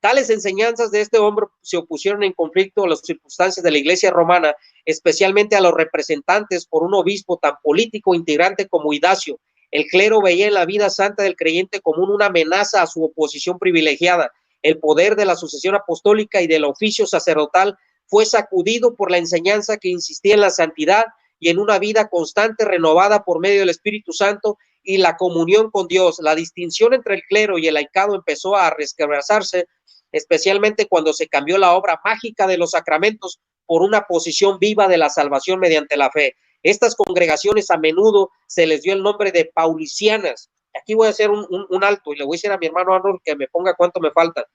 Tales enseñanzas de este hombre se opusieron en conflicto a las circunstancias de la iglesia romana, especialmente a los representantes por un obispo tan político e integrante como Idacio. El clero veía en la vida santa del creyente como una amenaza a su oposición privilegiada. El poder de la sucesión apostólica y del oficio sacerdotal fue sacudido por la enseñanza que insistía en la santidad y en una vida constante renovada por medio del Espíritu Santo y la comunión con Dios. La distinción entre el clero y el laicado empezó a resquebrajarse, especialmente cuando se cambió la obra mágica de los sacramentos por una posición viva de la salvación mediante la fe. Estas congregaciones a menudo se les dio el nombre de paulicianas. Aquí voy a hacer un alto y le voy a decir a mi hermano Arnold que me ponga cuánto me falta.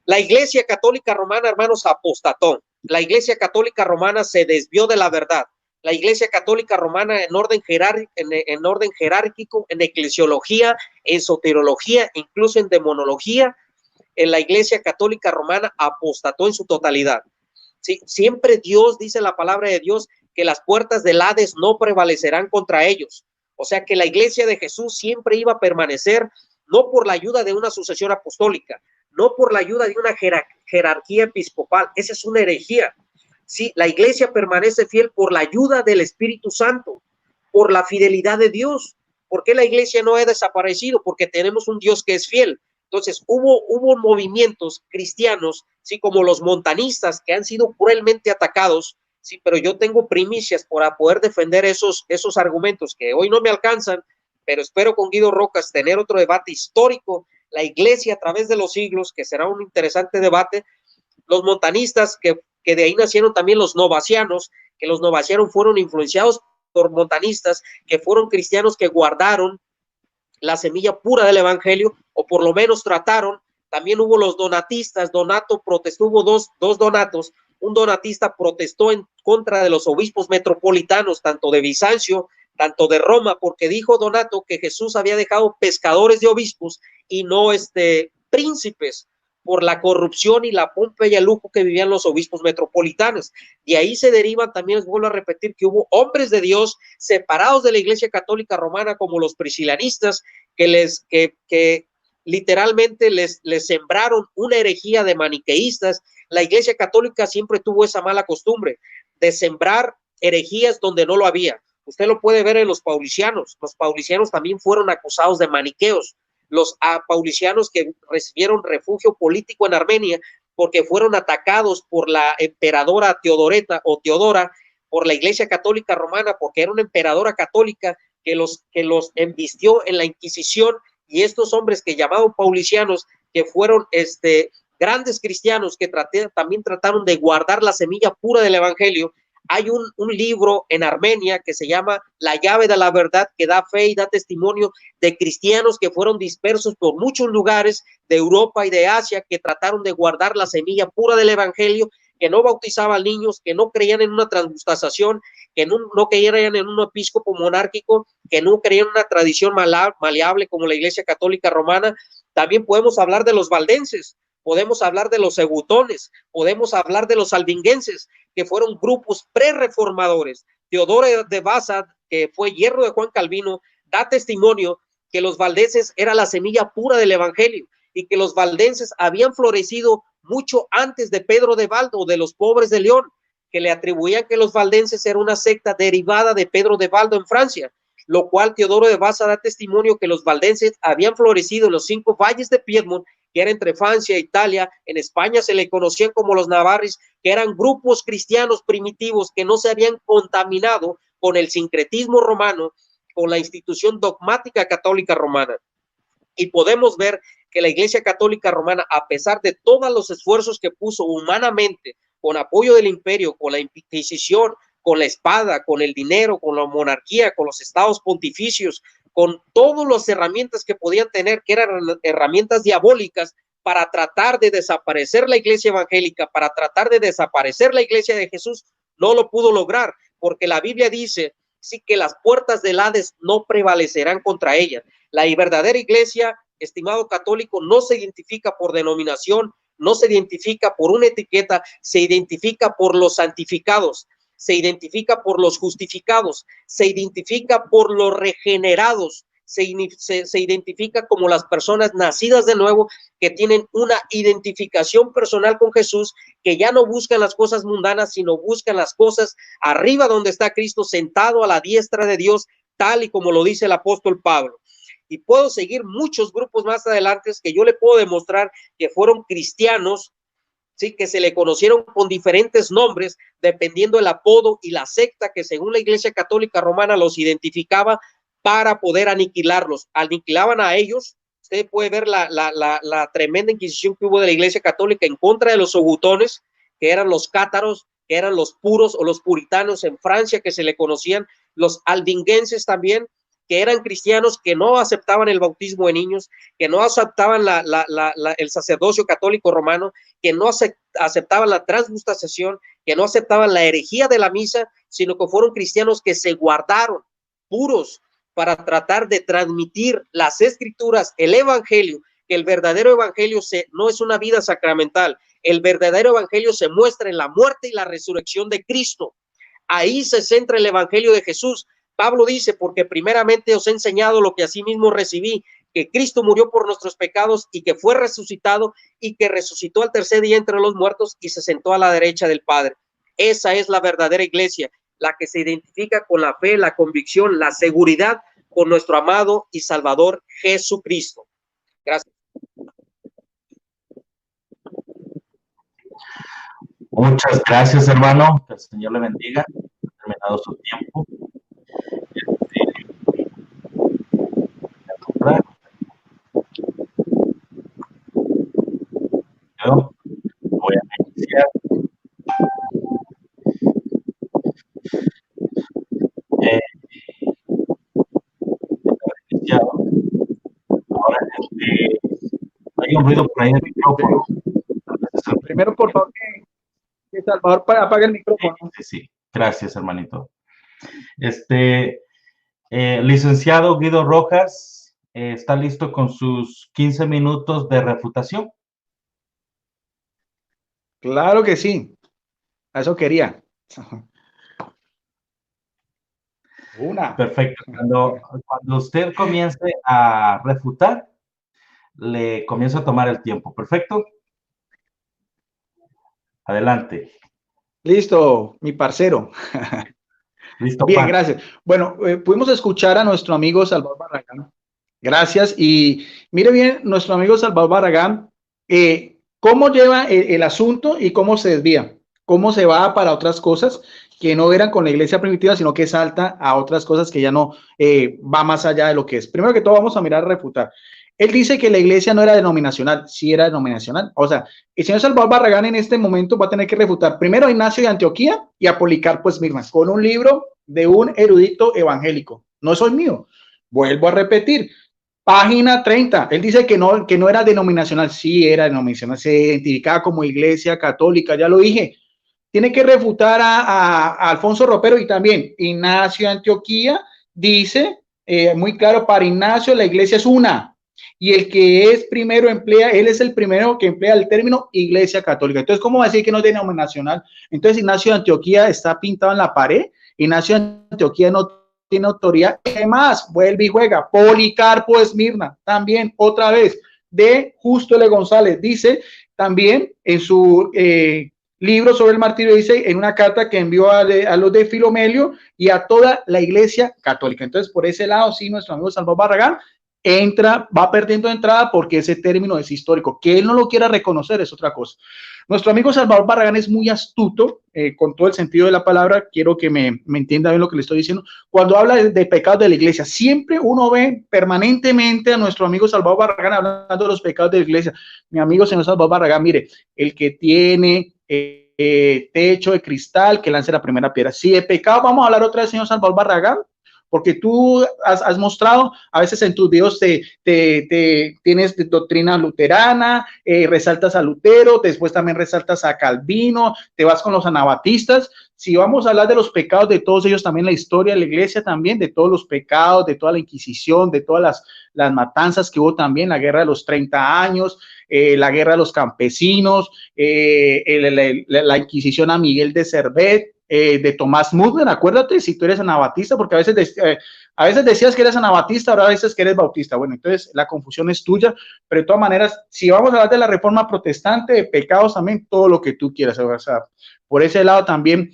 La Iglesia Católica Romana, hermanos, apostató. La Iglesia Católica Romana se desvió de la verdad. La Iglesia Católica Romana en orden jerárquico, en eclesiología, en soterología, incluso en demonología, en la Iglesia Católica Romana apostató en su totalidad. Sí, siempre Dios, dice la palabra de Dios, que las puertas del Hades no prevalecerán contra ellos. O sea que la Iglesia de Jesús siempre iba a permanecer, no por la ayuda de una sucesión apostólica, no por la ayuda de una jerarquía episcopal. Esa es una herejía. Sí, la Iglesia permanece fiel por la ayuda del Espíritu Santo, por la fidelidad de Dios. ¿Por qué la Iglesia no ha desaparecido? Porque tenemos un Dios que es fiel. Entonces, hubo movimientos cristianos, sí, como los montanistas, que han sido cruelmente atacados, sí, pero yo tengo primicias para poder defender esos argumentos que hoy no me alcanzan, pero espero con Guido Rojas tener otro debate histórico, la Iglesia a través de los siglos, que será un interesante debate. Los montanistas, que de ahí nacieron también los novacianos, que los novacianos fueron influenciados por montanistas, que fueron cristianos que guardaron la semilla pura del evangelio, o por lo menos trataron. También hubo los donatistas. Donato protestó, hubo dos donatos. Un donatista protestó en contra de los obispos metropolitanos, tanto de Bizancio, tanto de Roma, porque dijo Donato que Jesús había dejado pescadores de obispos y no príncipes, por la corrupción y la pompa y el lujo que vivían los obispos metropolitanos. Y ahí se derivan, también les vuelvo a repetir, que hubo hombres de Dios separados de la Iglesia Católica Romana, como los priscilanistas, que literalmente les sembraron una herejía de maniqueístas. La Iglesia Católica siempre tuvo esa mala costumbre de sembrar herejías donde no lo había. Usted lo puede ver en los paulicianos. Los paulicianos también fueron acusados de maniqueos. Los paulicianos que recibieron refugio político en Armenia porque fueron atacados por la emperadora Teodora, por la Iglesia Católica Romana, porque era una emperadora católica que los embistió en la Inquisición. Y estos hombres que llamaban paulicianos, que fueron grandes cristianos, que también trataron de guardar la semilla pura del evangelio. Hay un libro en Armenia que se llama La llave de la verdad, que da fe y da testimonio de cristianos que fueron dispersos por muchos lugares de Europa y de Asia, que trataron de guardar la semilla pura del evangelio, que no bautizaban niños, que no creían en una transgustación, que no creían en un episcopo monárquico, que no creían en una tradición maleable como la Iglesia Católica Romana. También podemos hablar de los valdenses, podemos hablar de los segutones, podemos hablar de los albinguenses, que fueron grupos pre-reformadores. Teodoro de Bassa, que fue yerno de Juan Calvino, da testimonio que los valdenses era la semilla pura del evangelio y que los valdenses habían florecido mucho antes de Pedro de Valdo, de los pobres de León, que le atribuían que los valdenses era una secta derivada de Pedro de Valdo en Francia, lo cual Teodoro de Bassa da testimonio que los valdenses habían florecido en los 5 valles de Piedmont, que era entre Francia e Italia. En España se le conocían como los navarris, que eran grupos cristianos primitivos que no se habían contaminado con el sincretismo romano, con la institución dogmática católica romana. Y podemos ver que la Iglesia Católica Romana, a pesar de todos los esfuerzos que puso humanamente, con apoyo del imperio, con la Inquisición, con la espada, con el dinero, con la monarquía, con los estados pontificios, con todas las herramientas que podían tener, que eran herramientas diabólicas, para tratar de desaparecer la Iglesia evangélica, para tratar de desaparecer la Iglesia de Jesús, no lo pudo lograr, porque la Biblia dice, sí, que las puertas del Hades no prevalecerán contra ella. La verdadera Iglesia, estimado católico, no se identifica por denominación, no se identifica por una etiqueta, se identifica por los santificados, se identifica por los justificados, se identifica por los regenerados, se identifica como las personas nacidas de nuevo, que tienen una identificación personal con Jesús, que ya no buscan las cosas mundanas, sino buscan las cosas arriba donde está Cristo, sentado a la diestra de Dios, tal y como lo dice el apóstol Pablo. Y puedo seguir muchos grupos más adelante que yo le puedo demostrar que fueron cristianos, ¿sí? Que se le conocieron con diferentes nombres, dependiendo del apodo y la secta que según la Iglesia Católica Romana los identificaba para poder aniquilarlos. Aniquilaban a ellos. Usted puede ver la tremenda inquisición que hubo de la Iglesia Católica en contra de los ogutones, que eran los cátaros, que eran los puros o los puritanos en Francia, que se le conocían, los albinguenses también, que eran cristianos que no aceptaban el bautismo de niños, que no aceptaban el sacerdocio católico romano, que no aceptaban la transubstanciación, que no aceptaban la herejía de la misa, sino que fueron cristianos que se guardaron puros para tratar de transmitir las escrituras, el evangelio, que el verdadero evangelio no es una vida sacramental, el verdadero evangelio se muestra en la muerte y la resurrección de Cristo. Ahí se centra el evangelio de Jesús. Pablo dice, porque primeramente os he enseñado lo que asimismo recibí, que Cristo murió por nuestros pecados y que fue resucitado y que resucitó al tercer día entre los muertos y se sentó a la derecha del Padre. Esa es la verdadera iglesia, la que se identifica con la fe, la convicción, la seguridad con nuestro amado y Salvador Jesucristo. Gracias. Muchas gracias, hermano. Que el Señor le bendiga. Ha terminado su tiempo. Yo voy a iniciar. Ahora, hay un ruido por ahí en el micrófono. Primero, por favor, que Salvador apague el micrófono. Sí. Gracias, hermanito. Licenciado Guido Rojas, ¿está listo con sus 15 minutos de refutación? Claro que sí. A eso quería. Perfecto. Cuando usted comience a refutar, le comienzo a tomar el tiempo. Perfecto. Adelante. Listo, mi parcero. Listo. Bien, gracias. Bueno, pudimos escuchar a nuestro amigo Salvador Barragán. Gracias. Y mire bien, nuestro amigo Salvador Barragán, cómo lleva el asunto y cómo se desvía, cómo se va para otras cosas que no eran con la iglesia primitiva, sino que salta a otras cosas que ya no va más allá de lo que es. Primero que todo, vamos a mirar a refutar. Él dice que la iglesia no era denominacional, sí era denominacional. O sea, el señor Salvador Barragán en este momento va a tener que refutar primero a Ignacio de Antioquía y a Policarpo Esmirna, con un libro de un erudito evangélico. No soy mío. Vuelvo a repetir. Página 30. Él dice que no era denominacional. Sí era denominacional. Se identificaba como iglesia católica. Ya lo dije. Tiene que refutar a Alfonso Ropero y también Ignacio de Antioquía dice muy claro, para Ignacio la iglesia es una. Y el que es primero él es el primero que emplea el término iglesia católica. Entonces, ¿cómo va a decir que no es denominacional? Entonces, Ignacio de Antioquía está pintado en la pared. Ignacio de Antioquía no tiene autoridad. Además, vuelve y juega. Policarpo Esmirna, también otra vez, de Justo L. González, dice también en su libro sobre el martirio, dice en una carta que envió a los de Filomelio y a toda la iglesia católica. Entonces, por ese lado, sí, nuestro amigo Salvador Barragán va perdiendo entrada porque ese término es histórico. Que él no lo quiera reconocer es otra cosa. Nuestro amigo Salvador Barragán es muy astuto, con todo el sentido de la palabra. Quiero que me entienda bien lo que le estoy diciendo. Cuando habla de pecados de la iglesia, siempre uno ve permanentemente a nuestro amigo Salvador Barragán hablando de los pecados de la iglesia. Mi amigo señor Salvador Barragán, mire, el que tiene techo de cristal, que lance la primera piedra. Si de pecado vamos a hablar otra vez, señor Salvador Barragán, porque tú has mostrado, a veces en tus videos tienes doctrina luterana, resaltas a Lutero, después también resaltas a Calvino, te vas con los anabatistas. Si vamos a hablar de los pecados de todos ellos, también la historia de la iglesia también, de todos los pecados, de toda la Inquisición, de todas las matanzas que hubo también, la guerra de los 30 años, la guerra de los campesinos, la Inquisición a Miguel de Servet, de Tomás Mudler, acuérdate si tú eres anabatista, porque a veces decías que eres anabatista, ahora a veces que eres bautista. Bueno, entonces la confusión es tuya, pero de todas maneras, si vamos a hablar de la reforma protestante, de pecados también, todo lo que tú quieras. O sea, por ese lado también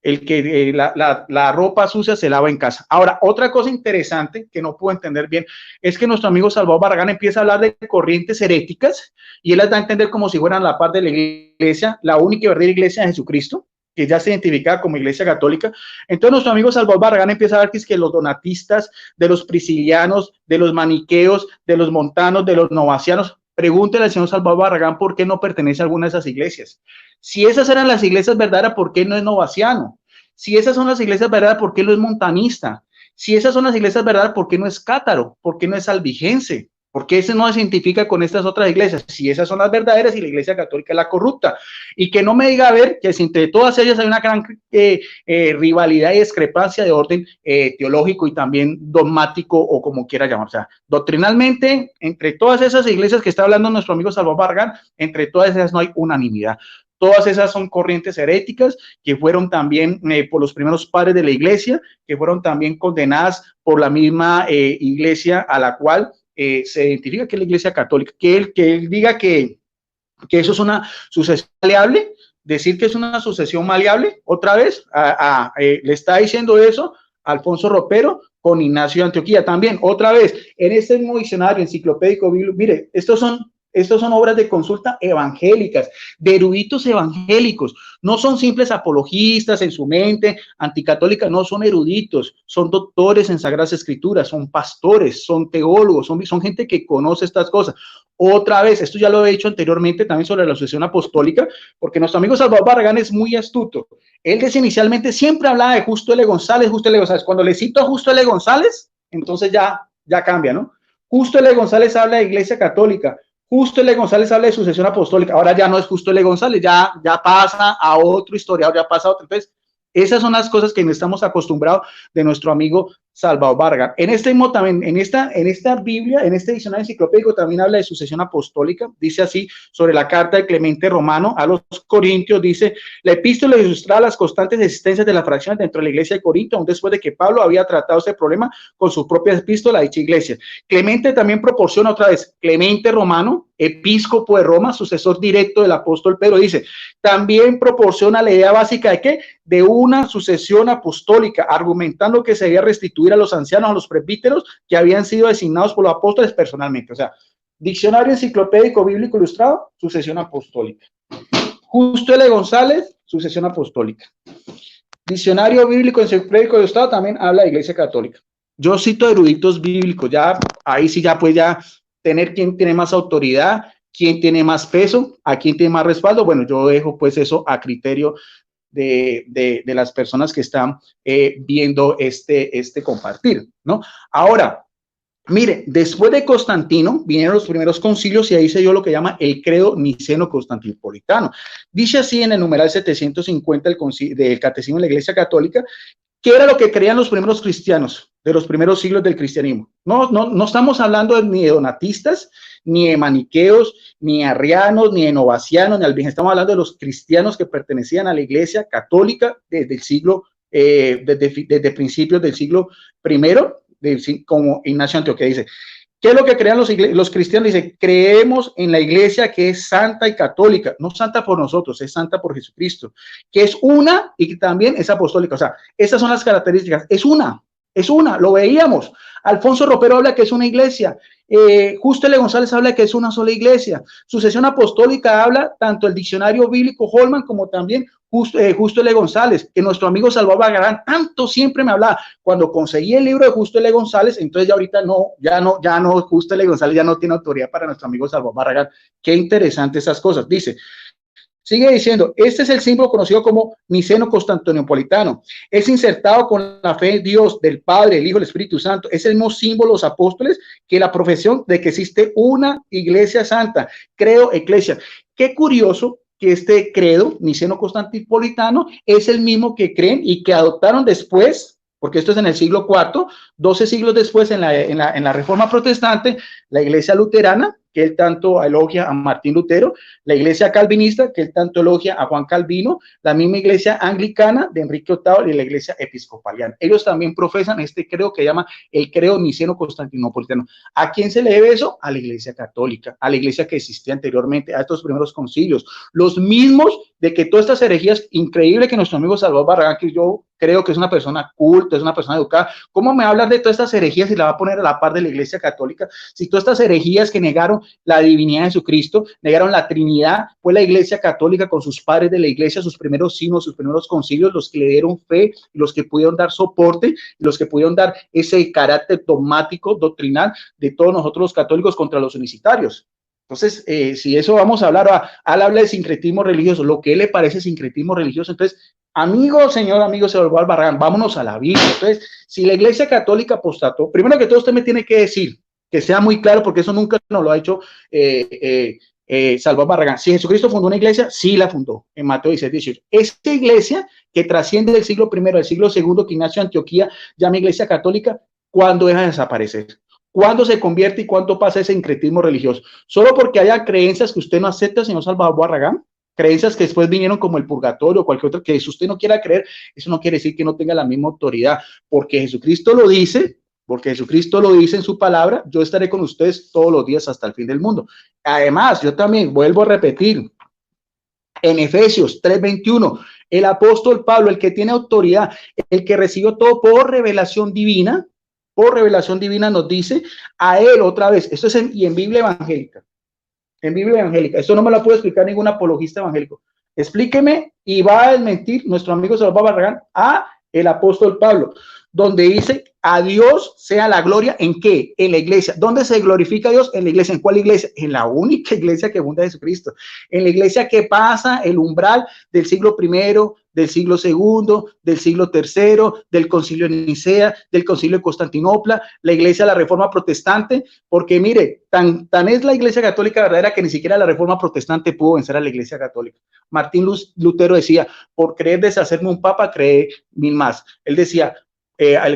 la ropa sucia se lava en casa. Ahora, otra cosa interesante que no puedo entender bien es que nuestro amigo Salvador Barragán empieza a hablar de corrientes heréticas y él las da a entender como si fueran la parte de la iglesia, la única y verdadera iglesia de Jesucristo, que ya se identifica como iglesia católica. Entonces nuestro amigo Salvador Barragán empieza a ver que es que los donatistas, de los priscilianos, de los maniqueos, de los montanos, de los novacianos, pregúntele al señor Salvador Barragán por qué no pertenece a alguna de esas iglesias. Si esas eran las iglesias verdaderas, ¿por qué no es novaciano? Si esas son las iglesias verdaderas, ¿por qué no es montanista? Si esas son las iglesias verdaderas, ¿por qué no es cátaro? ¿Por qué no es albigense? ¿Por qué ese no se identifica con estas otras iglesias? Si esas son las verdaderas y la iglesia católica es la corrupta. Y que no me diga a ver que si entre todas ellas hay una gran rivalidad y discrepancia de orden teológico y también dogmático o como quiera llamar. O sea, doctrinalmente, entre todas esas iglesias que está hablando nuestro amigo Salvador Barragán, entre todas ellas no hay unanimidad. Todas esas son corrientes heréticas que fueron también por los primeros padres de la iglesia, que fueron también condenadas por la misma iglesia a la cual se identifica que es la iglesia católica. Que él diga que eso es una sucesión maleable, decir que es una sucesión maleable, otra vez, le está diciendo eso Alfonso Ropero con Ignacio de Antioquía también, otra vez, en este mismo diccionario enciclopédico bíblico, mire, estos son obras de consulta evangélicas, de eruditos evangélicos, no son simples apologistas en su mente, anticatólicas, no, son eruditos, son doctores en Sagradas Escrituras, son pastores, son teólogos, son gente que conoce estas cosas. Otra vez, esto ya lo he dicho anteriormente también sobre la sucesión apostólica, porque nuestro amigo Salvador Barragán es muy astuto. Él inicialmente siempre hablaba de Justo L. González, Justo L. González. Cuando le cito a Justo L. González, entonces ya cambia, ¿no? Justo L. González habla de Iglesia Católica. Justo L. González habla de sucesión apostólica, ahora ya no es Justo L. González, ya pasa a otro historiador, ya pasa a otro. Entonces, esas son las cosas que no estamos acostumbrados de nuestro amigo Salvador Barragán. En este mismo también, en esta Biblia, en este diccionario enciclopédico también habla de sucesión apostólica, dice así sobre la carta de Clemente Romano a los Corintios, dice, la epístola ilustraba las constantes existencias de las fracciones dentro de la iglesia de Corinto, aún después de que Pablo había tratado este problema con su propia epístola a dicha iglesia. Clemente también proporciona otra vez, Clemente Romano, episcopo de Roma, sucesor directo del apóstol Pedro, dice, también proporciona la idea básica de ¿qué? De una sucesión apostólica, argumentando que se debía restituir a los ancianos, a los presbíteros que habían sido designados por los apóstoles personalmente. O sea, diccionario enciclopédico bíblico ilustrado, sucesión apostólica. Justo L. González, sucesión apostólica. Diccionario bíblico enciclopédico ilustrado también habla de iglesia católica. Yo cito eruditos bíblicos, ya ahí sí ya puede ya tener quién tiene más autoridad, quién tiene más peso, a quién tiene más respaldo. Bueno, yo dejo pues eso a criterio de las personas que están viendo este compartir, ¿no? Ahora, mire, después de Constantino vinieron los primeros concilios y ahí se dio lo que llama el credo niceno-constantinopolitano. Dice así en el numeral 750 del Catecismo de la Iglesia Católica, ¿qué era lo que creían los primeros cristianos de los primeros siglos del cristianismo? No estamos hablando ni de donatistas, ni de maniqueos, ni arrianos, ni de novacianos, ni albigenses. Estamos hablando de los cristianos que pertenecían a la Iglesia Católica desde el siglo, desde principios del siglo I, como Ignacio de Antioquía dice. ¿Qué es lo que crean los cristianos? Dice, creemos en la iglesia que es santa y católica, no santa por nosotros, es santa por Jesucristo, que es una y que también es apostólica. O sea, esas son las características. Es una, lo veíamos. Alfonso Ropero habla que es una iglesia. Justo L. González habla que es una sola iglesia. Sucesión apostólica habla tanto el diccionario bíblico Holman como también Justo L. González, que nuestro amigo Salvador Barragán tanto siempre me hablaba. Cuando conseguí el libro de Justo L. González, entonces ya ahorita ya no, Justo L. González ya no tiene autoridad para nuestro amigo Salvador Barragán. Qué interesante esas cosas. Dice, sigue diciendo, este es el símbolo conocido como niceno-constantinopolitano. Es insertado con la fe en Dios, del Padre, el Hijo, el Espíritu Santo. Es el mismo símbolo de los apóstoles que la profesión de que existe una iglesia santa. Creo, eclesia. Qué curioso que este credo niceno-constantinopolitano es el mismo que creen y que adoptaron después, porque esto es en el siglo IV, 12 siglos después en la Reforma Protestante, la Iglesia Luterana, que él tanto elogia a Martín Lutero, la Iglesia Calvinista, que él tanto elogia a Juan Calvino, la misma Iglesia Anglicana de Enrique VIII y la Iglesia Episcopaliana. Ellos también profesan este credo que llama el credo niceno-constantinopolitano. ¿A quién se le debe eso? A la Iglesia Católica, a la Iglesia que existía anteriormente, a estos primeros concilios, los mismos de que todas estas herejías, increíble que nuestro amigo Salvador Barragán, que yo creo que es una persona culta, es una persona educada, ¿cómo me va a hablar de todas estas herejías y la va a poner a la par de la Iglesia Católica? Si todas estas herejías que negaron la divinidad de Jesucristo, negaron la Trinidad, fue la Iglesia Católica con sus padres de la Iglesia, sus primeros signos, sus primeros concilios, los que le dieron fe, los que pudieron dar soporte, los que pudieron dar ese carácter dogmático, doctrinal de todos nosotros los católicos contra los unicitarios. Entonces, si eso vamos a hablar, al habla de sincretismo religioso, lo que él le parece sincretismo religioso, entonces, señor Salvador Barragán, vámonos a la Biblia. Entonces, si la Iglesia Católica apostató, primero que todo usted me tiene que decir, que sea muy claro, porque eso nunca nos lo ha hecho Salvador Barragán. Si Jesucristo fundó una iglesia, sí la fundó, en Mateo 16, 18. Esta iglesia que trasciende del siglo I al siglo II, que Ignacio de Antioquía llama Iglesia Católica, ¿cuándo deja de desaparecer? ¿Cuándo se convierte y cuánto pasa ese sincretismo religioso? Solo porque haya creencias que usted no acepta, señor Salvador Barragán, creencias que después vinieron como el purgatorio o cualquier otra, que si usted no quiera creer, eso no quiere decir que no tenga la misma autoridad, porque Jesucristo lo dice en su palabra, yo estaré con ustedes todos los días hasta el fin del mundo. Además, yo también vuelvo a repetir, en Efesios 3:21, el apóstol Pablo, el que tiene autoridad, el que recibió todo por revelación divina, nos dice a él otra vez, esto es en Biblia evangélica, esto no me lo puede explicar ningún apologista evangélico, explíqueme, y va a desmentir nuestro amigo Salvador Barragán a el apóstol Pablo, donde dice, a Dios sea la gloria, ¿en qué? En la iglesia. ¿Dónde se glorifica a Dios? En la iglesia. ¿En cuál iglesia? En la única iglesia que funda Jesucristo. En la iglesia que pasa el umbral del siglo I, del siglo II, del siglo III, del concilio de Nicea, del concilio de Constantinopla, la iglesia de la Reforma Protestante, porque mire, tan es la iglesia católica verdadera que ni siquiera la Reforma Protestante pudo vencer a la iglesia católica. Martín Lutero decía, por creer deshacerme un papa, creé 1000 más. Él decía,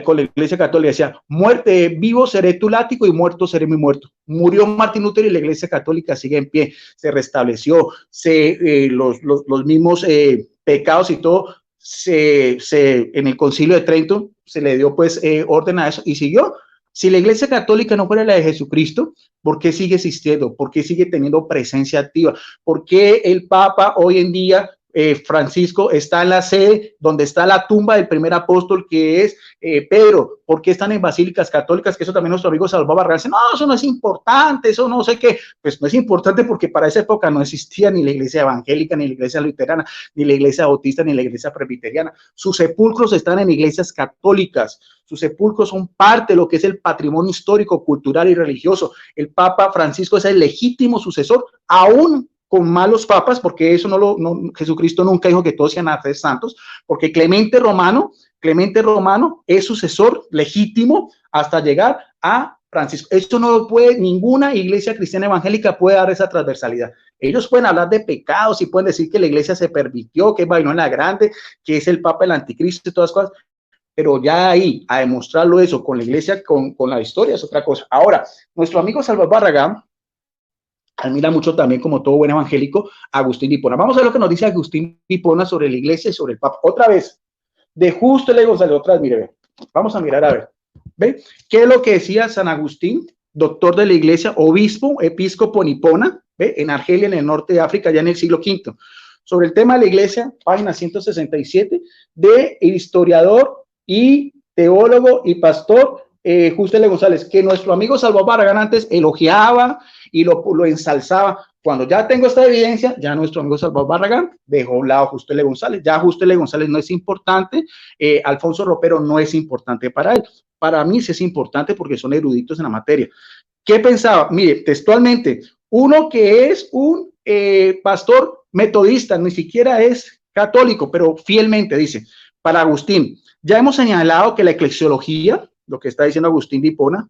con la iglesia católica decía, vivo seré tu látigo y muerto seré mi muerto. Murió Martín Lutero y la iglesia católica sigue en pie, se restableció, los mismos pecados y todo, en el concilio de Trento se le dio pues orden a eso y siguió. Si la iglesia católica no fuera la de Jesucristo, ¿por qué sigue existiendo? ¿Por qué sigue teniendo presencia activa? ¿Por qué el Papa hoy en día, Francisco, está en la sede donde está la tumba del primer apóstol que es Pedro? ¿Por qué están en basílicas católicas? Que eso también nuestro amigo Salvador Barragán dice, no, eso no es importante, eso no sé qué. Pues no es importante porque para esa época no existía ni la iglesia evangélica, ni la iglesia luterana, ni la iglesia bautista, ni la iglesia presbiteriana. Sus sepulcros están en iglesias católicas. Sus sepulcros son parte de lo que es el patrimonio histórico, cultural y religioso. El Papa Francisco es el legítimo sucesor, aún con malos papas, porque eso Jesucristo nunca dijo que todos sean a ser santos, porque Clemente Romano es sucesor legítimo hasta llegar a Francisco. Esto no puede, ninguna iglesia cristiana evangélica puede dar esa transversalidad. Ellos pueden hablar de pecados y pueden decir que la iglesia se pervirtió, que es Babilonia la Grande, que es el Papa el Anticristo y todas las cosas, pero ya ahí, a demostrarlo eso con la iglesia, con la historia, es otra cosa. Ahora, nuestro amigo Salvador Barragán admira mucho también, como todo buen evangélico, a Agustín de Hipona. Vamos a ver lo que nos dice Agustín de Hipona sobre la iglesia y sobre el Papa. Otra vez, de Justo L. González, otra vez, mire, vamos a mirar a ver. ¿Ve? ¿Qué es lo que decía San Agustín, doctor de la iglesia, obispo, episcopo en Hipona, ¿ve? En Argelia, en el norte de África, ya en el siglo V? Sobre el tema de la iglesia, página 167, de historiador y teólogo y pastor Justo L. González, que nuestro amigo Salvador Barragán antes elogiaba y lo ensalzaba. Cuando ya tengo esta evidencia, ya nuestro amigo Salvador Barragán dejó a un lado a Justo L. González. Ya Justo L. González no es importante, Alfonso Ropero no es importante para él. Para mí sí es importante porque son eruditos en la materia. ¿Qué pensaba? Mire, textualmente, uno que es un pastor metodista, ni siquiera es católico, pero fielmente dice, para Agustín, ya hemos señalado que la eclesiología, lo que está diciendo Agustín de Hipona,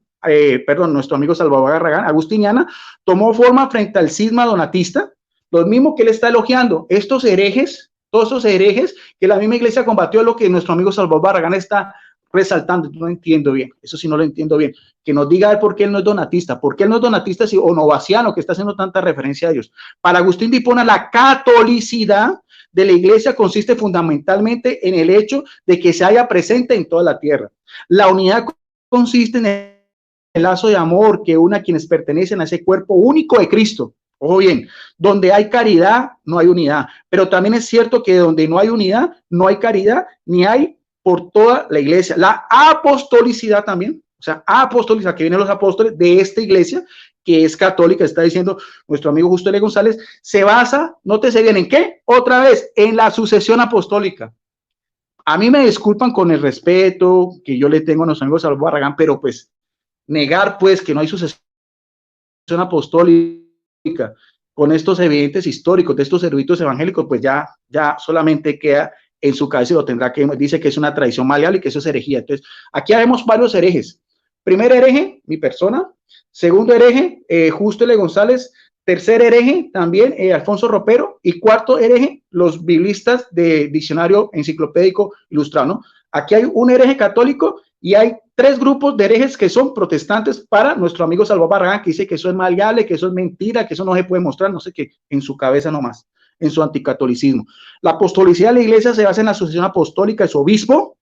nuestro amigo Salvador Barragán, agustiniana, tomó forma frente al cisma donatista, lo mismo que él está elogiando, estos herejes, todos esos herejes que la misma iglesia combatió, lo que nuestro amigo Salvador Barragán está resaltando. No entiendo bien, eso sí no lo entiendo bien, que nos diga por qué él no es donatista, o novaciano, que está haciendo tanta referencia a Dios. Para Agustín de Hipona, la catolicidad de la iglesia consiste fundamentalmente en el hecho de que se haya presente en toda la tierra. La unidad consiste en el lazo de amor que une a quienes pertenecen a ese cuerpo único de Cristo. Ojo bien, donde hay caridad, no hay unidad. Pero también es cierto que donde no hay unidad, no hay caridad, ni hay por toda la iglesia. La apostolicidad también, o sea, apostolicidad, que vienen los apóstoles de esta iglesia, que es católica, está diciendo nuestro amigo Justo L. González, se basa, nótese bien, ¿en qué? Otra vez, en la sucesión apostólica. A mí me disculpan con el respeto que yo le tengo a nuestro amigo Salvador Barragán, pero pues negar pues que no hay sucesión apostólica con estos evidentes históricos de estos eruditos evangélicos, pues ya solamente queda en su cabeza y lo tendrá que, dice que es una tradición maleable y que eso es herejía. Entonces, aquí vemos varios herejes. Primer hereje, mi persona. Segundo hereje, Justo L. González. Tercer hereje, también Alfonso Ropero. Y cuarto hereje, los biblistas de Diccionario Enciclopédico Ilustrado, ¿no? Aquí hay un hereje católico y hay tres grupos de herejes que son protestantes para nuestro amigo Salvador Barragán, que dice que eso es maleable, que eso es mentira, que eso no se puede mostrar, no sé qué, en su cabeza nomás, en su anticatolicismo. La apostolicidad de la iglesia se basa en la sucesión apostólica de su obispo,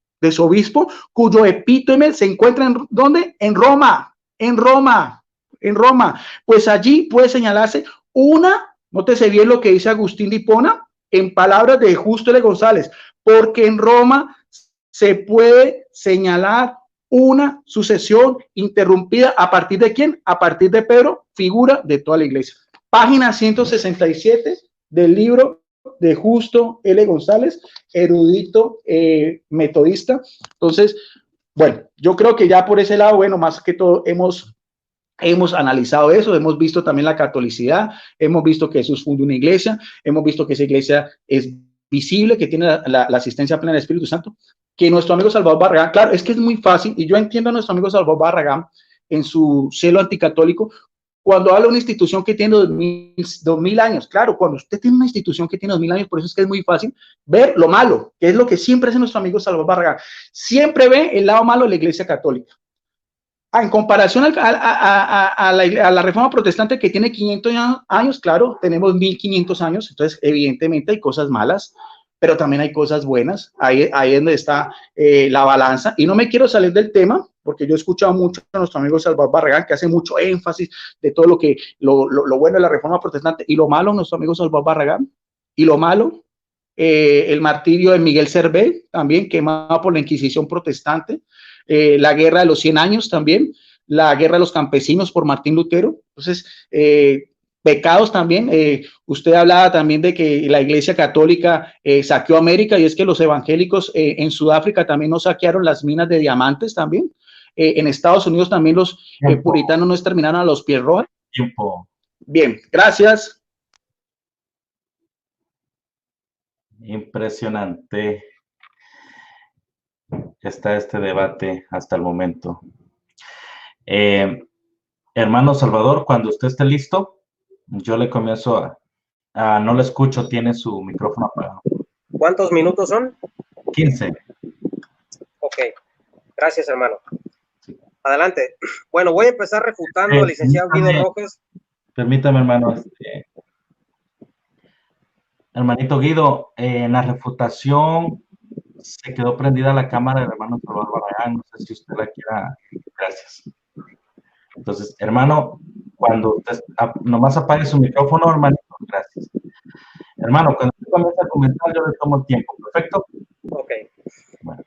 cuyo epítome se encuentra en ¿dónde? En Roma. Pues allí puede señalarse una, nótese bien lo que dice Agustín de Hipona, en palabras de Justo L. González, porque en Roma se puede señalar una sucesión interrumpida a partir de quién, a partir de Pedro, figura de toda la iglesia. Página 167 del libro de Justo L. González, erudito metodista. Entonces, bueno, yo creo que ya por ese lado, bueno, más que todo hemos analizado eso, hemos visto también la catolicidad, hemos visto que Jesús fundó una iglesia, hemos visto que esa iglesia es visible, que tiene la asistencia plena del Espíritu Santo, que nuestro amigo Salvador Barragán, claro, es que es muy fácil, y yo entiendo a nuestro amigo Salvador Barragán en su celo anticatólico, cuando habla de una institución que tiene 2000 años, claro, cuando usted tiene una institución que tiene 2000 años, por eso es que es muy fácil ver lo malo, que es lo que siempre hace nuestro amigo Salvador Barragán, siempre ve el lado malo de la iglesia católica. En comparación a la reforma protestante que tiene 500 años, claro, tenemos 1500 años, entonces evidentemente hay cosas malas, pero también hay cosas buenas, ahí es donde está la balanza, y no me quiero salir del tema, porque yo he escuchado mucho a nuestro amigo Salvador Barragán, que hace mucho énfasis de todo lo bueno de la reforma protestante, y lo malo, nuestro amigo Salvador Barragán, y lo malo, el martirio de Miguel Servet, también quemado por la Inquisición protestante, la guerra de los 100 años también, la guerra de los campesinos por Martín Lutero. Entonces, pecados también. Usted hablaba también de que la Iglesia Católica saqueó América, y es que los evangélicos en Sudáfrica también no saquearon las minas de diamantes también. En Estados Unidos también los puritanos no exterminaron a los pies rojos. Bien, gracias. Impresionante está este debate hasta el momento. Hermano Salvador, cuando usted esté listo, yo le comienzo no le escucho, tiene su micrófono apagado. ¿Cuántos minutos son? 15. Ok, gracias, hermano. Sí. Adelante. Bueno, voy a empezar refutando al licenciado Guido Rojas. Permítame, hermano. Hermanito Guido, en la refutación se quedó prendida la cámara del hermano Salvador Barragán. No sé si usted la quiera. Gracias. Entonces, hermano, cuando usted nomás apague su micrófono, hermanito, gracias. Hermano, cuando usted comienza a comentar, yo le tomo el tiempo. ¿Perfecto? Ok.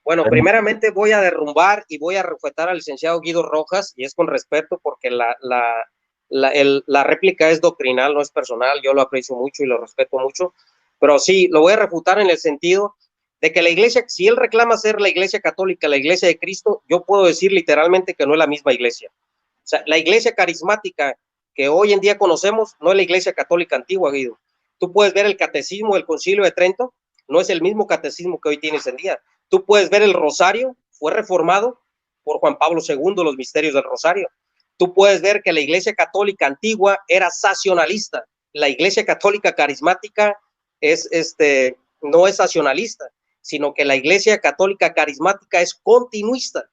Bueno, primeramente voy a derrumbar y voy a refutar al licenciado Guido Rojas, y es con respeto porque la réplica es doctrinal, no es personal. Yo lo aprecio mucho y lo respeto mucho, pero sí, lo voy a refutar en el sentido de que la iglesia, si él reclama ser la iglesia católica, la iglesia de Cristo, yo puedo decir literalmente que no es la misma iglesia. O sea, la iglesia carismática que hoy en día conocemos no es la iglesia católica antigua, Guido. Tú puedes ver el catecismo del Concilio de Trento, no es el mismo catecismo que hoy tienes en día. Tú puedes ver el rosario, fue reformado por Juan Pablo II, los misterios del rosario. Tú puedes ver que la iglesia católica antigua era sacionalista. La iglesia católica carismática no es sacionalista, sino que la iglesia católica carismática es continuista.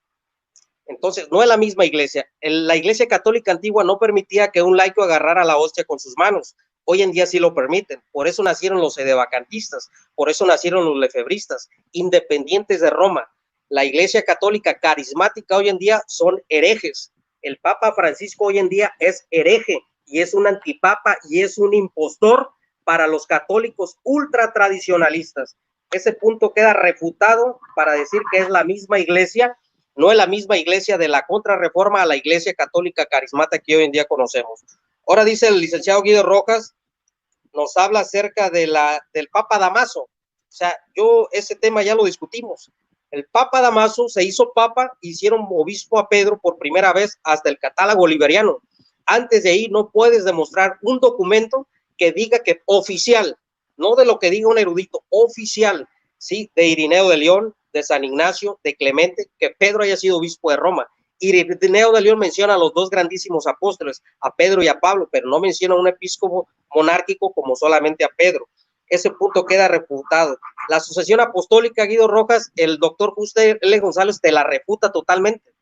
Entonces, no es la misma iglesia. La iglesia católica antigua no permitía que un laico agarrara la hostia con sus manos. Hoy en día sí lo permiten. Por eso nacieron los edevacantistas, por eso nacieron los lefebristas, independientes de Roma. La iglesia católica carismática hoy en día son herejes. El Papa Francisco hoy en día es hereje y es un antipapa y es un impostor para los católicos ultra tradicionalistas. Ese punto queda refutado para decir que es la misma iglesia, no es la misma iglesia de la contrarreforma a la iglesia católica carismática que hoy en día conocemos. Ahora dice el licenciado Guido Rojas, nos habla acerca de del Papa Damaso. O sea, ese tema ya lo discutimos. El Papa Damaso se hizo papa, hicieron obispo a Pedro por primera vez hasta el catálogo bolivariano. Antes de ahí no puedes demostrar un documento que diga que oficial, no de lo que diga un erudito, oficial, ¿sí? De Irineo de León, de San Ignacio, de Clemente, que Pedro haya sido obispo de Roma. Irineo de León menciona a los dos grandísimos apóstoles, a Pedro y a Pablo, pero no menciona a un episcopo monárquico como solamente a Pedro. Ese punto queda refutado. La sucesión apostólica, Guido Rojas, el doctor Justo L. González te la refuta totalmente.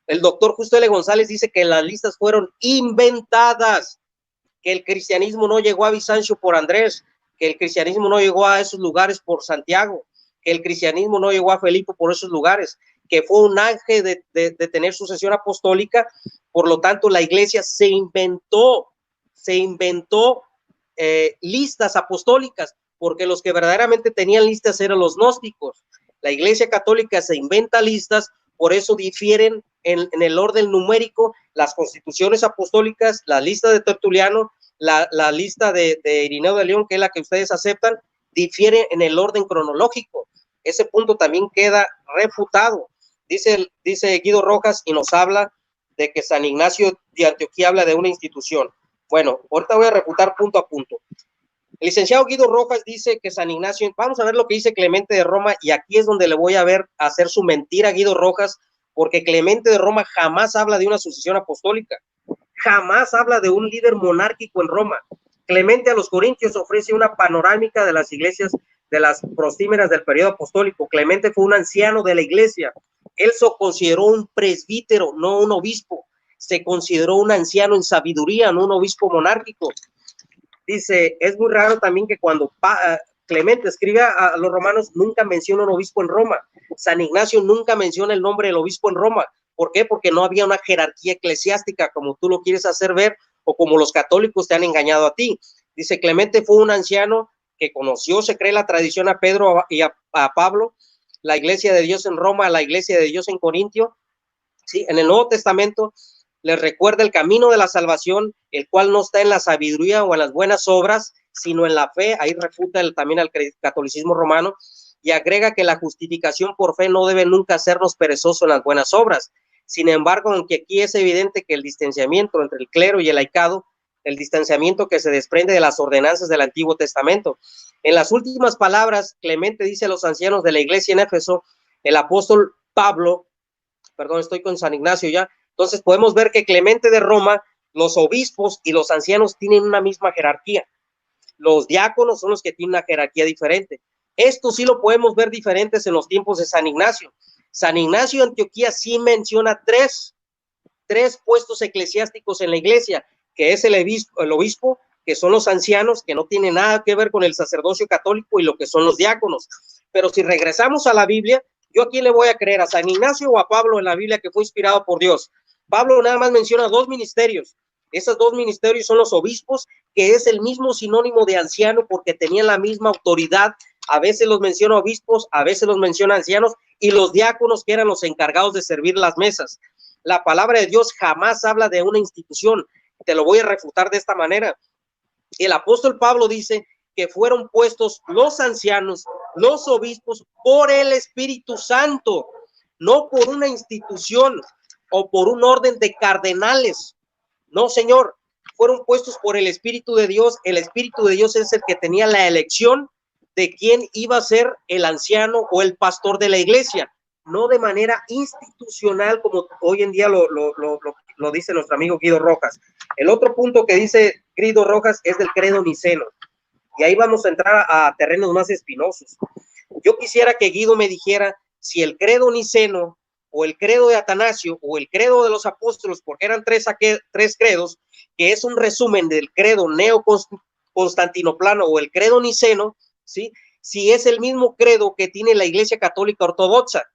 El doctor Justo L. González dice que las listas fueron inventadas, que el cristianismo no llegó a Bizancio por Andrés, que el cristianismo no llegó a esos lugares por Santiago, que el cristianismo no llegó a Felipe por esos lugares, que fue un ángel de tener sucesión apostólica. Por lo tanto, la iglesia se inventó listas apostólicas, porque los que verdaderamente tenían listas eran los gnósticos. La iglesia católica se inventa listas, por eso difieren en el orden numérico las constituciones apostólicas, la lista de Tertuliano, la lista de Irineo de León, que es la que ustedes aceptan, difiere en el orden cronológico. Ese punto también queda refutado. Dice Guido Rojas y nos habla de que San Ignacio de Antioquía habla de una institución. Bueno, ahorita voy a refutar punto a punto. El licenciado Guido Rojas dice que San Ignacio, vamos a ver lo que dice Clemente de Roma, y aquí es donde le voy a hacer su mentira a Guido Rojas, porque Clemente de Roma jamás habla de una sucesión apostólica, jamás habla de un líder monárquico en Roma. Clemente a los Corintios ofrece una panorámica de las iglesias de las prostímeras del periodo apostólico. Clemente fue un anciano de la iglesia. Él se consideró un presbítero, no un obispo. Se consideró un anciano en sabiduría, no un obispo monárquico. Dice, es muy raro también que cuando Clemente escribe a los romanos, nunca menciona un obispo en Roma. San Ignacio nunca menciona el nombre del obispo en Roma. ¿Por qué? Porque no había una jerarquía eclesiástica como tú lo quieres hacer ver o como los católicos te han engañado a ti. Dice, Clemente fue un anciano que conoció, se cree la tradición, a Pedro y a Pablo, la iglesia de Dios en Roma, la iglesia de Dios en Corintio. ¿Sí? En el Nuevo Testamento les recuerda el camino de la salvación, el cual no está en la sabiduría o en las buenas obras, sino en la fe. Ahí refuta también al catolicismo romano, y agrega que la justificación por fe no debe nunca hacernos perezosos en las buenas obras. Sin embargo, aunque aquí es evidente que el distanciamiento entre el clero y el laicado, el distanciamiento que se desprende de las ordenanzas del Antiguo Testamento. En las últimas palabras, Clemente dice a los ancianos de la iglesia en Éfeso, el apóstol Pablo, perdón, estoy con San Ignacio ya, entonces podemos ver que Clemente de Roma, los obispos y los ancianos tienen una misma jerarquía. Los diáconos son los que tienen una jerarquía diferente. Esto sí lo podemos ver diferentes en los tiempos de San Ignacio. San Ignacio de Antioquía sí menciona tres puestos eclesiásticos en la iglesia, que es el obispo, que son los ancianos, que no tiene nada que ver con el sacerdocio católico, y lo que son los diáconos. Pero si regresamos a la Biblia, ¿yo a quién le voy a creer? ¿A San Ignacio o a Pablo en la Biblia, que fue inspirado por Dios? Pablo nada más menciona dos ministerios. Esos dos ministerios son los obispos, que es el mismo sinónimo de anciano porque tenían la misma autoridad. A veces los menciona obispos, a veces los menciona ancianos, y los diáconos, que eran los encargados de servir las mesas. La palabra de Dios jamás habla de una institución. Te lo voy a refutar de esta manera. El apóstol Pablo dice que fueron puestos los ancianos, los obispos, por el Espíritu Santo, no por una institución o por un orden de cardenales. No, señor, fueron puestos por el Espíritu de Dios. El Espíritu de Dios es el que tenía la elección de quién iba a ser el anciano o el pastor de la iglesia, no de manera institucional como hoy en día lo dice nuestro amigo Guido Rojas. El otro punto que dice Guido Rojas es del credo niceno, y ahí vamos a entrar a terrenos más espinosos. Yo quisiera que Guido me dijera si el credo niceno o el credo de Atanasio o el credo de los apóstoles, porque eran tres credos, que es un resumen del credo neoconstantinoplano o el credo niceno, ¿sí? Si es el mismo credo que tiene la Iglesia Católica Ortodoxa.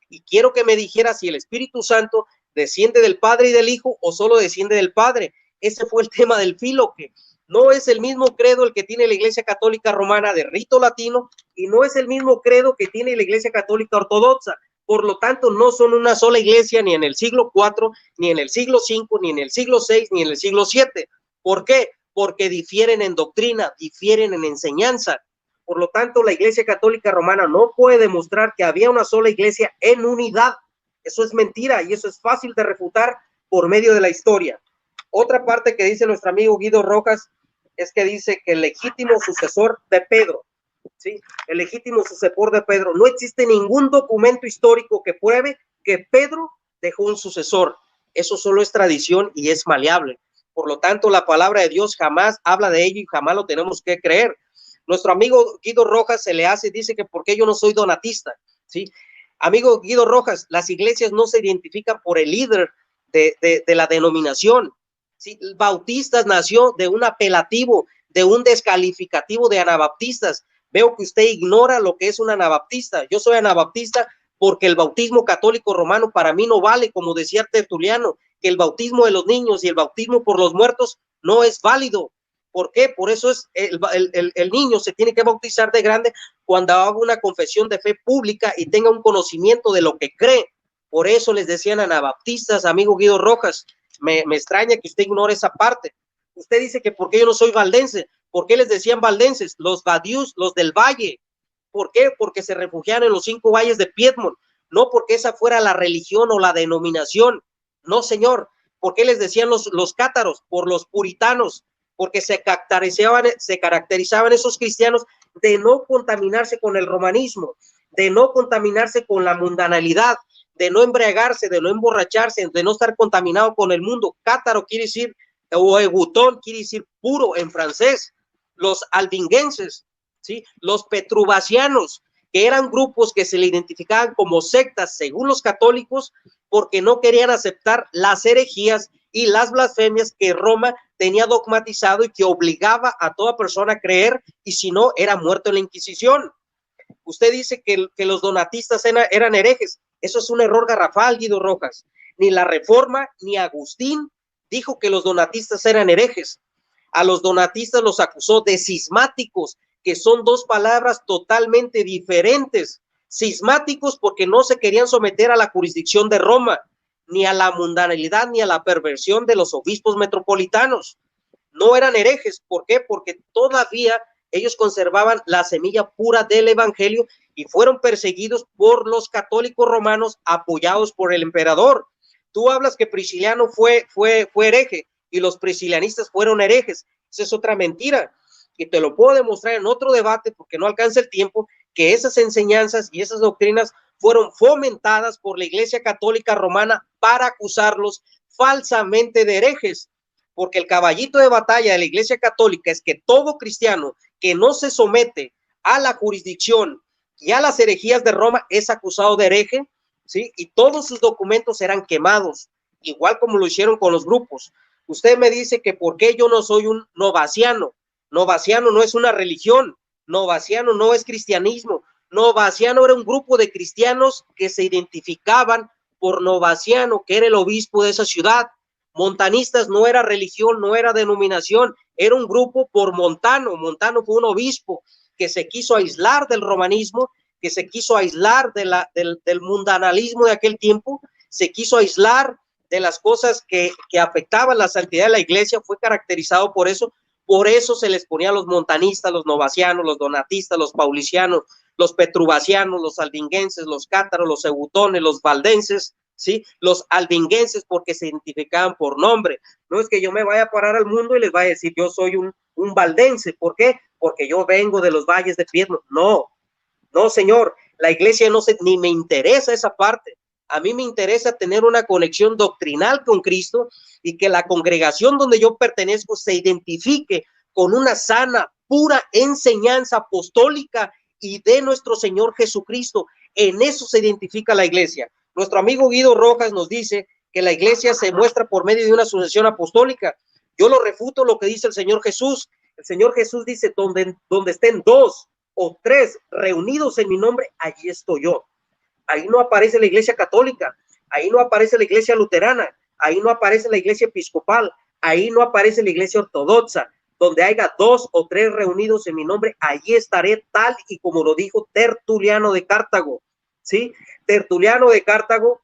Y quiero que me dijera si el Espíritu Santo desciende del Padre y del Hijo o solo desciende del Padre. ese fue el tema del Filoque. No es el mismo credo el que tiene la Iglesia Católica Romana de rito latino y no es el mismo credo que tiene la Iglesia Católica Ortodoxa. Por lo tanto, no son una sola iglesia ni en el siglo IV, ni en el siglo V, ni en el siglo VI, ni en el siglo VII. ¿Por qué? Porque difieren en doctrina, difieren en enseñanza. Por lo tanto, la Iglesia Católica Romana no puede demostrar que había una sola iglesia en unidad. Eso es mentira y eso es fácil de refutar por medio de la historia. Otra parte que dice nuestro amigo Guido Rojas es que dice que el legítimo sucesor de Pedro, ¿sí? El legítimo sucesor de Pedro. No existe ningún documento histórico que pruebe que Pedro dejó un sucesor. Eso solo es tradición y es maleable. Por lo tanto, la palabra de Dios jamás habla de ello y jamás lo tenemos que creer. Nuestro amigo Guido Rojas se le hace, dice que porque yo no soy donatista, ¿sí? Amigo Guido Rojas, las iglesias no se identifican por el líder de la denominación, ¿sí? Bautistas nació de un apelativo, de un descalificativo de anabaptistas. Veo que usted ignora lo que es un anabaptista. Yo soy anabaptista porque el bautismo católico romano para mí no vale, como decía Tertuliano, que el bautismo de los niños y el bautismo por los muertos no es válido. ¿Por qué? Por eso es el niño se tiene que bautizar de grande cuando haga una confesión de fe pública y tenga un conocimiento de lo que cree. Por eso les decían anabaptistas, amigo Guido Rojas. Me extraña que usted ignore esa parte. Usted dice que porque yo no soy valdense. ¿Por qué les decían valdenses? Los vadius, los del valle. ¿Por qué? Porque se refugiaron en los 5 valles de Piedmont. No porque esa fuera la religión o la denominación. No, señor. ¿Por qué les decían los cátaros? Por los puritanos. Porque se caracterizaban esos cristianos de no contaminarse con el romanismo, de no contaminarse con la mundanalidad, de no embriagarse, de no emborracharse, de no estar contaminado con el mundo. Cátaro quiere decir, o egutón quiere decir puro en francés. Los albinguenses, ¿sí? Los petruvacianos, que eran grupos que se le identificaban como sectas según los católicos, porque no querían aceptar las herejías y las blasfemias que Roma tenía dogmatizado y que obligaba a toda persona a creer, y si no, era muerto en la Inquisición. Usted dice que los donatistas eran herejes. Eso es un error garrafal, Guido Rojas. Ni la Reforma ni Agustín dijo que los donatistas eran herejes. A los donatistas los acusó de cismáticos, que son dos palabras totalmente diferentes. Cismáticos porque no se querían someter a la jurisdicción de Roma, ni a la mundanalidad, ni a la perversión de los obispos metropolitanos. No eran herejes. ¿Por qué? Porque todavía ellos conservaban la semilla pura del evangelio y fueron perseguidos por los católicos romanos apoyados por el emperador. Tú hablas que Prisciliano fue hereje y los priscilianistas fueron herejes. Esa es otra mentira y te lo puedo demostrar en otro debate porque no alcanza el tiempo, que esas enseñanzas y esas doctrinas fueron fomentadas por la Iglesia Católica Romana para acusarlos falsamente de herejes, porque el caballito de batalla de la Iglesia Católica es que todo cristiano que no se somete a la jurisdicción y a las herejías de Roma es acusado de hereje, ¿sí? Y todos sus documentos serán quemados, igual como lo hicieron con los grupos. Usted me dice que por qué yo no soy un novaciano. Novaciano no es una religión, novaciano no es cristianismo. Novaciano era un grupo de cristianos que se identificaban por Novaciano, que era el obispo de esa ciudad. Montanistas no era religión, no era denominación, era un grupo por Montano. Montano fue un obispo que se quiso aislar del romanismo, que se quiso aislar del mundanalismo de aquel tiempo, se quiso aislar de las cosas que afectaban la santidad de la iglesia, fue caracterizado por eso se les ponía a los montanistas, los novacianos, los donatistas, los paulicianos, los petruvacianos, los albinguenses, los cátaros, los eutones, los valdenses, ¿sí? Los albinguenses porque se identificaban por nombre. No es que yo me vaya a parar al mundo y les vaya a decir yo soy un valdense. ¿Por qué? Porque yo vengo de los valles de Piedmont. No, señor, la iglesia ni me interesa esa parte. A mí me interesa tener una conexión doctrinal con Cristo y que la congregación donde yo pertenezco se identifique con una sana, pura enseñanza apostólica y de nuestro Señor Jesucristo. En eso se identifica la iglesia. Nuestro amigo Guido Rojas nos dice que la iglesia se muestra por medio de una sucesión apostólica. Yo lo refuto lo que dice el Señor Jesús. El Señor Jesús dice, donde estén 2 o 3 reunidos en mi nombre, allí estoy yo. Ahí no aparece la iglesia católica, ahí no aparece la iglesia luterana, ahí no aparece la iglesia episcopal, ahí no aparece la iglesia ortodoxa. Donde haya 2 o 3 reunidos en mi nombre, allí estaré, tal y como lo dijo Tertuliano de Cartago, ¿sí? Tertuliano de Cartago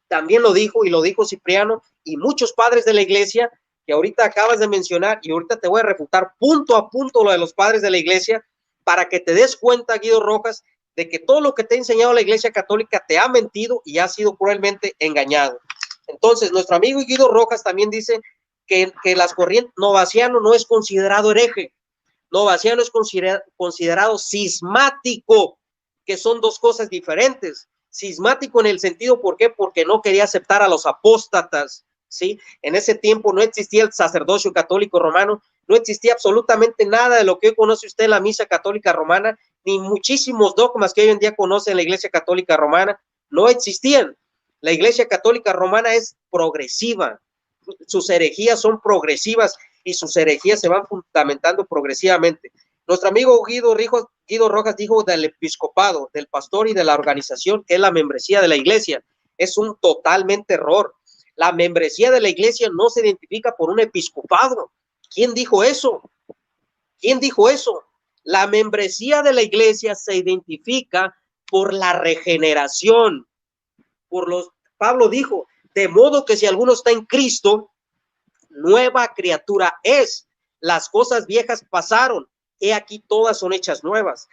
también lo dijo, y lo dijo Cipriano, y muchos padres de la iglesia, que ahorita acabas de mencionar, y ahorita te voy a refutar punto a punto lo de los padres de la iglesia, para que te des cuenta, Guido Rojas, de que todo lo que te ha enseñado la iglesia católica te ha mentido y ha sido cruelmente engañado. Entonces, nuestro amigo Guido Rojas también dice que las corrientes, Novaciano no es considerado hereje, Novaciano es considerado cismático, que son dos cosas diferentes. Cismático en el sentido, ¿por qué? Porque no quería aceptar a los apóstatas, ¿sí? En ese tiempo no existía el sacerdocio católico romano, no existía absolutamente nada de lo que hoy conoce usted en la misa católica romana, ni muchísimos dogmas que hoy en día conoce en la iglesia católica romana, no existían. La iglesia católica romana es progresiva, sus herejías son progresivas y sus herejías se van fundamentando progresivamente. Nuestro amigo Guido Rojas dijo del episcopado, del pastor y de la organización, que es la membresía de la iglesia. Es un totalmente error. La membresía de la iglesia no se identifica por un episcopado. ¿Quién dijo eso? ¿Quién dijo eso? La membresía de la iglesia se identifica por la regeneración. Pablo dijo, de modo que si alguno está en Cristo, nueva criatura es. Las cosas viejas pasaron, he aquí todas son hechas nuevas.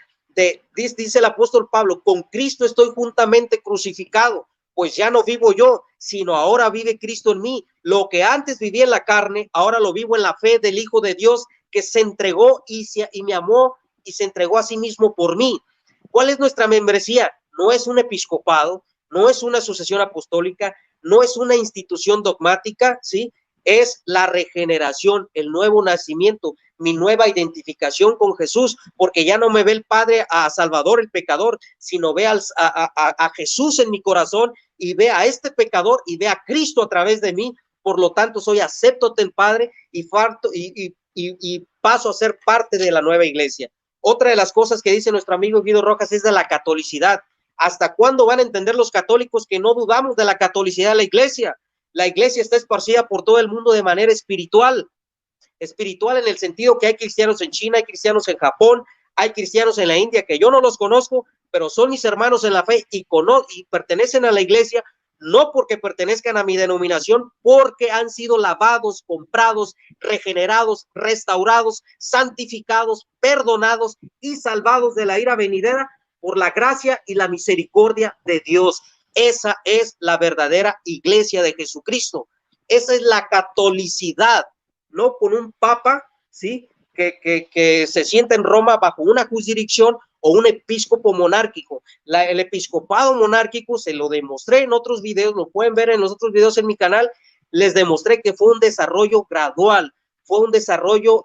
Dice el apóstol Pablo, con Cristo estoy juntamente crucificado, pues ya no vivo yo, sino ahora vive Cristo en mí. Lo que antes vivía en la carne, ahora lo vivo en la fe del Hijo de Dios, que se entregó y me amó y se entregó a sí mismo por mí. ¿Cuál es nuestra membresía? No es un episcopado, no es una asociación apostólica, no es una institución dogmática, ¿sí? Es la regeneración, el nuevo nacimiento, mi nueva identificación con Jesús, porque ya no me ve el Padre a Salvador el pecador, sino ve a Jesús en mi corazón y ve a este pecador y ve a Cristo a través de mí. Por lo tanto, soy acepto del Padre y paso a ser parte de la nueva iglesia. Otra de las cosas que dice nuestro amigo Guido Rojas es de la catolicidad. ¿Hasta cuándo van a entender los católicos que no dudamos de la catolicidad de la iglesia? La iglesia está esparcida por todo el mundo de manera espiritual. Espiritual en el sentido que hay cristianos en China, hay cristianos en Japón, hay cristianos en la India que yo no los conozco, pero son mis hermanos en la fe y pertenecen a la iglesia, no porque pertenezcan a mi denominación, porque han sido lavados, comprados, regenerados, restaurados, santificados, perdonados y salvados de la ira venidera por la gracia y la misericordia de Dios. Esa es la verdadera iglesia de Jesucristo. Esa es la catolicidad, no con un papa, ¿sí? Que se sienta en Roma bajo una jurisdicción o un episcopo monárquico. El episcopado monárquico se lo demostré en otros videos, lo pueden ver en los otros videos en mi canal, les demostré que fue un desarrollo gradual, fue un desarrollo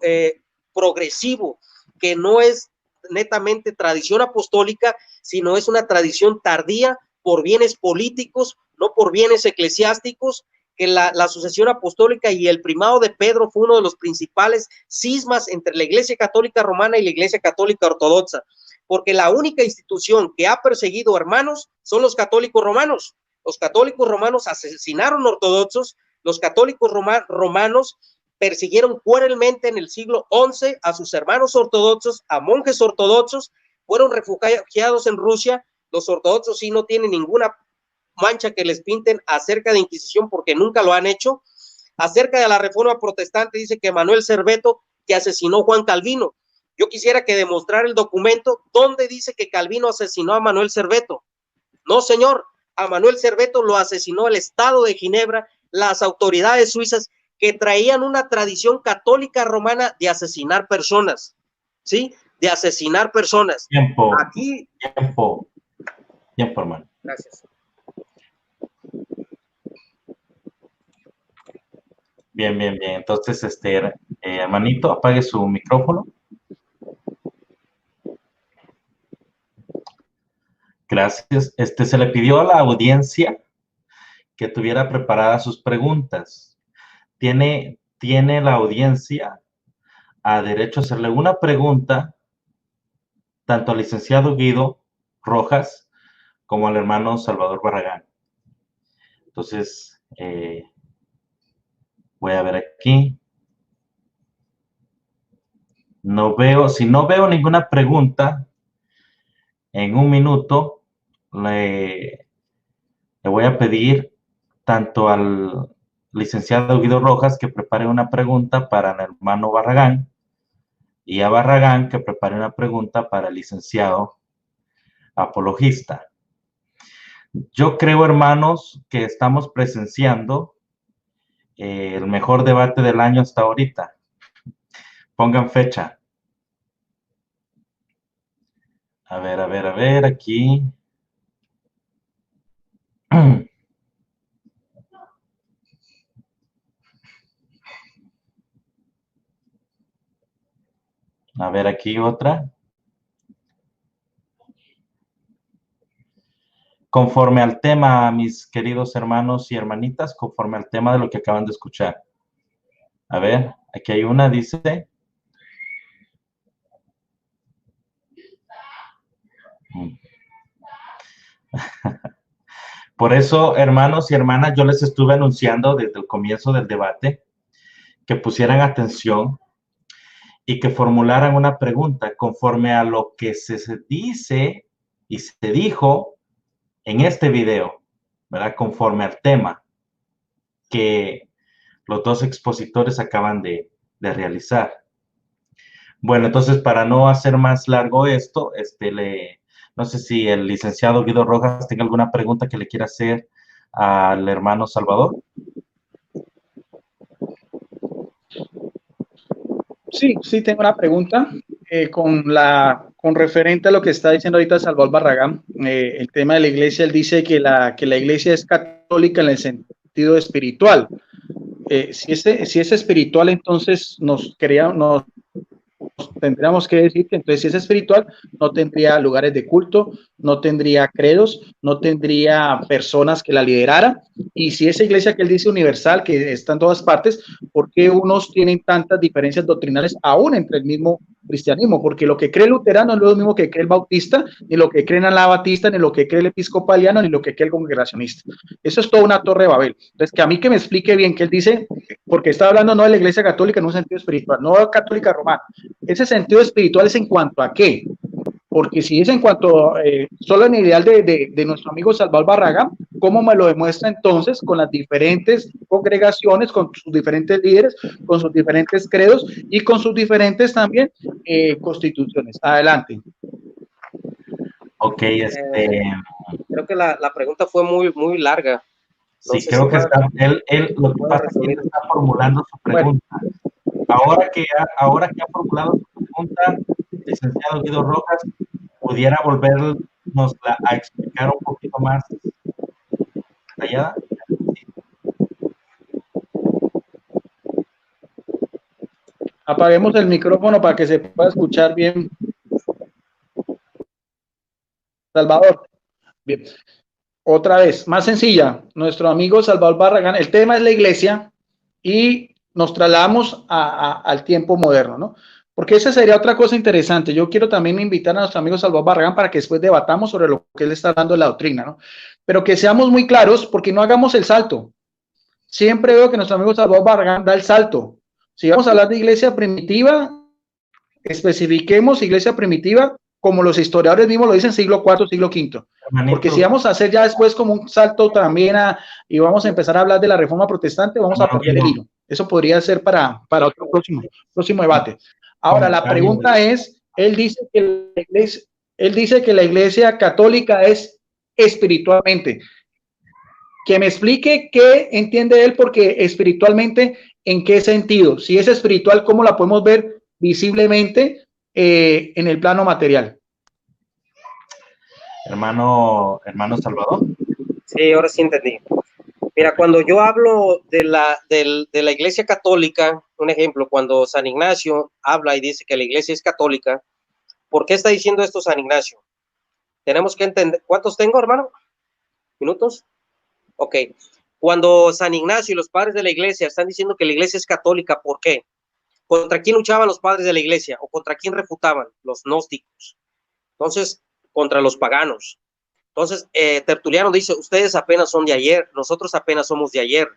progresivo, que no es netamente tradición apostólica, sino es una tradición tardía por bienes políticos, no por bienes eclesiásticos, que la sucesión apostólica y el primado de Pedro fue uno de los principales cismas entre la Iglesia Católica Romana y la Iglesia Católica Ortodoxa, porque la única institución que ha perseguido hermanos son los católicos romanos. Los católicos romanos asesinaron ortodoxos, los católicos romanos persiguieron cruelmente en el siglo XI a sus hermanos ortodoxos, a monjes ortodoxos, fueron refugiados en Rusia. Los ortodoxos sí no tienen ninguna mancha que les pinten acerca de Inquisición porque nunca lo han hecho. Acerca de la Reforma Protestante dice que Manuel Serveto que asesinó Juan Calvino. Yo quisiera que demostrara el documento donde dice que Calvino asesinó a Manuel Serveto. No, señor, a Manuel Serveto lo asesinó el Estado de Ginebra, las autoridades suizas que traían una tradición católica romana de asesinar personas, ¿sí? De asesinar personas. Tiempo, hermano. Gracias. Bien. Entonces, hermanito, apague su micrófono. Gracias. Se le pidió a la audiencia que tuviera preparadas sus preguntas. Tiene la audiencia a derecho a hacerle una pregunta tanto al licenciado Guido Rojas como al hermano Salvador Barragán. Entonces, Voy a ver aquí. No veo, si no veo ninguna pregunta, en un minuto le voy a pedir tanto al licenciado Guido Rojas que prepare una pregunta para el hermano Barragán y a Barragán que prepare una pregunta para el licenciado apologista. Yo creo, hermanos, que estamos presenciando el mejor debate del año hasta ahorita. Pongan fecha. A ver, aquí. A ver, aquí otra. Conforme al tema, mis queridos hermanos y hermanitas, conforme al tema de lo que acaban de escuchar. A ver, aquí hay una, dice. Por eso, hermanos y hermanas, yo les estuve anunciando desde el comienzo del debate que pusieran atención y que formularan una pregunta conforme a lo que se dice y se dijo en este video, ¿verdad? Conforme al tema que los dos expositores acaban de realizar. Bueno, entonces, para no hacer más largo esto, no sé si el licenciado Guido Rojas tenga alguna pregunta que le quiera hacer al hermano Salvador. Sí, tengo una pregunta con referente a lo que está diciendo ahorita Salvador Barragán. El tema de la iglesia, él dice que la iglesia es católica en el sentido espiritual. Si es espiritual, entonces tendríamos que decir que entonces si es espiritual, no tendría lugares de culto, no tendría credos, no tendría personas que la lideraran. Y si esa iglesia que él dice universal, que está en todas partes, ¿por qué unos tienen tantas diferencias doctrinales aún entre el mismo cristianismo? Porque lo que cree el luterano no es lo mismo que cree el bautista, ni lo que cree el anabatista, ni lo que cree el episcopaliano, ni lo que cree el congregacionista. Eso es toda una torre de Babel. Entonces, que a mí que me explique bien que él dice, porque está hablando no de la iglesia católica en un sentido espiritual, no católica romana. Ese sentido espiritual es en cuanto a qué, porque si es en cuanto solo en el ideal de nuestro amigo Salvador Barragán, ¿cómo me lo demuestra entonces con las diferentes congregaciones, con sus diferentes líderes, con sus diferentes credos y con sus diferentes también constituciones? Adelante. Ok, creo que la pregunta fue muy larga. No sí, creo que está, él lo que pasa es que él está formulando su pregunta. Bueno. Ahora que ha formulado su pregunta, licenciado Guido Rojas, ¿pudiera volvernos a explicar un poquito más detallada? Apaguemos el micrófono para que se pueda escuchar bien. Salvador. Bien. Otra vez, más sencilla, nuestro amigo Salvador Barragán, el tema es la iglesia y nos trasladamos al tiempo moderno, ¿no? Porque esa sería otra cosa interesante. Yo quiero también invitar a nuestro amigo Salvador Barragán para que después debatamos sobre lo que él está dando en la doctrina, ¿no? Pero que seamos muy claros porque no hagamos el salto. Siempre veo que nuestro amigo Salvador Barragán da el salto. Si vamos a hablar de iglesia primitiva, especifiquemos iglesia primitiva como los historiadores mismos lo dicen, siglo IV, siglo V. Porque si vamos a hacer ya después como un salto también y vamos a empezar a hablar de la reforma protestante, vamos a perder el hilo. Eso podría ser para otro próximo debate. Ahora, la pregunta es, él dice que la iglesia católica es espiritualmente. Que me explique qué entiende él, porque espiritualmente, ¿en qué sentido? Si es espiritual, ¿cómo la podemos ver visiblemente en el plano material? Hermano Salvador. Sí, ahora sí entendí. Mira, cuando yo hablo de la iglesia católica, un ejemplo, cuando San Ignacio habla y dice que la iglesia es católica, ¿por qué está diciendo esto San Ignacio? Tenemos que entender, ¿cuántos tengo, hermano? ¿Minutos? Ok. Cuando San Ignacio y los padres de la iglesia están diciendo que la iglesia es católica, ¿por qué? ¿Contra quién luchaban los padres de la iglesia? ¿O contra quién refutaban? Los gnósticos. Entonces, contra los paganos. Entonces, Tertuliano dice, ustedes apenas son de ayer, nosotros apenas somos de ayer.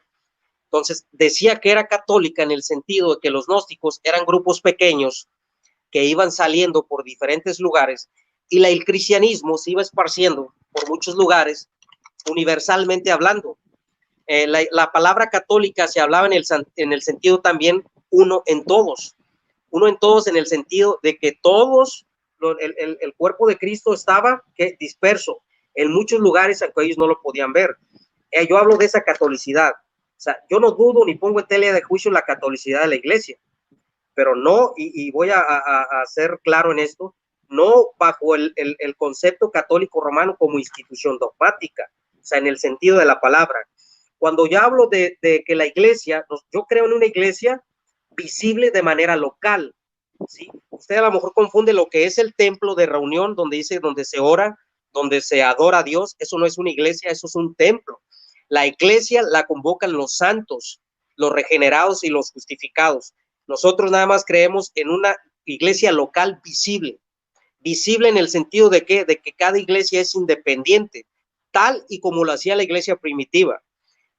Entonces, decía que era católica en el sentido de que los gnósticos eran grupos pequeños que iban saliendo por diferentes lugares y el cristianismo se iba esparciendo por muchos lugares, universalmente hablando. La palabra católica se hablaba en el sentido también uno en todos en el sentido de que todos, el cuerpo de Cristo estaba disperso en muchos lugares, aunque ellos no lo podían ver. Yo hablo de esa catolicidad. O sea, yo no dudo ni pongo en tela de juicio la catolicidad de la iglesia, pero no, y voy a ser claro en esto, no bajo el concepto católico romano como institución dogmática, o sea, en el sentido de la palabra. Cuando yo hablo de que la iglesia, yo creo en una iglesia visible de manera local, ¿sí? Usted a lo mejor confunde lo que es el templo de reunión, donde se ora, donde se adora a Dios. Eso no es una iglesia, eso es un templo. La iglesia la convocan los santos, los regenerados y los justificados. Nosotros nada más creemos en una iglesia local visible en el sentido de que cada iglesia es independiente, tal y como lo hacía la iglesia primitiva.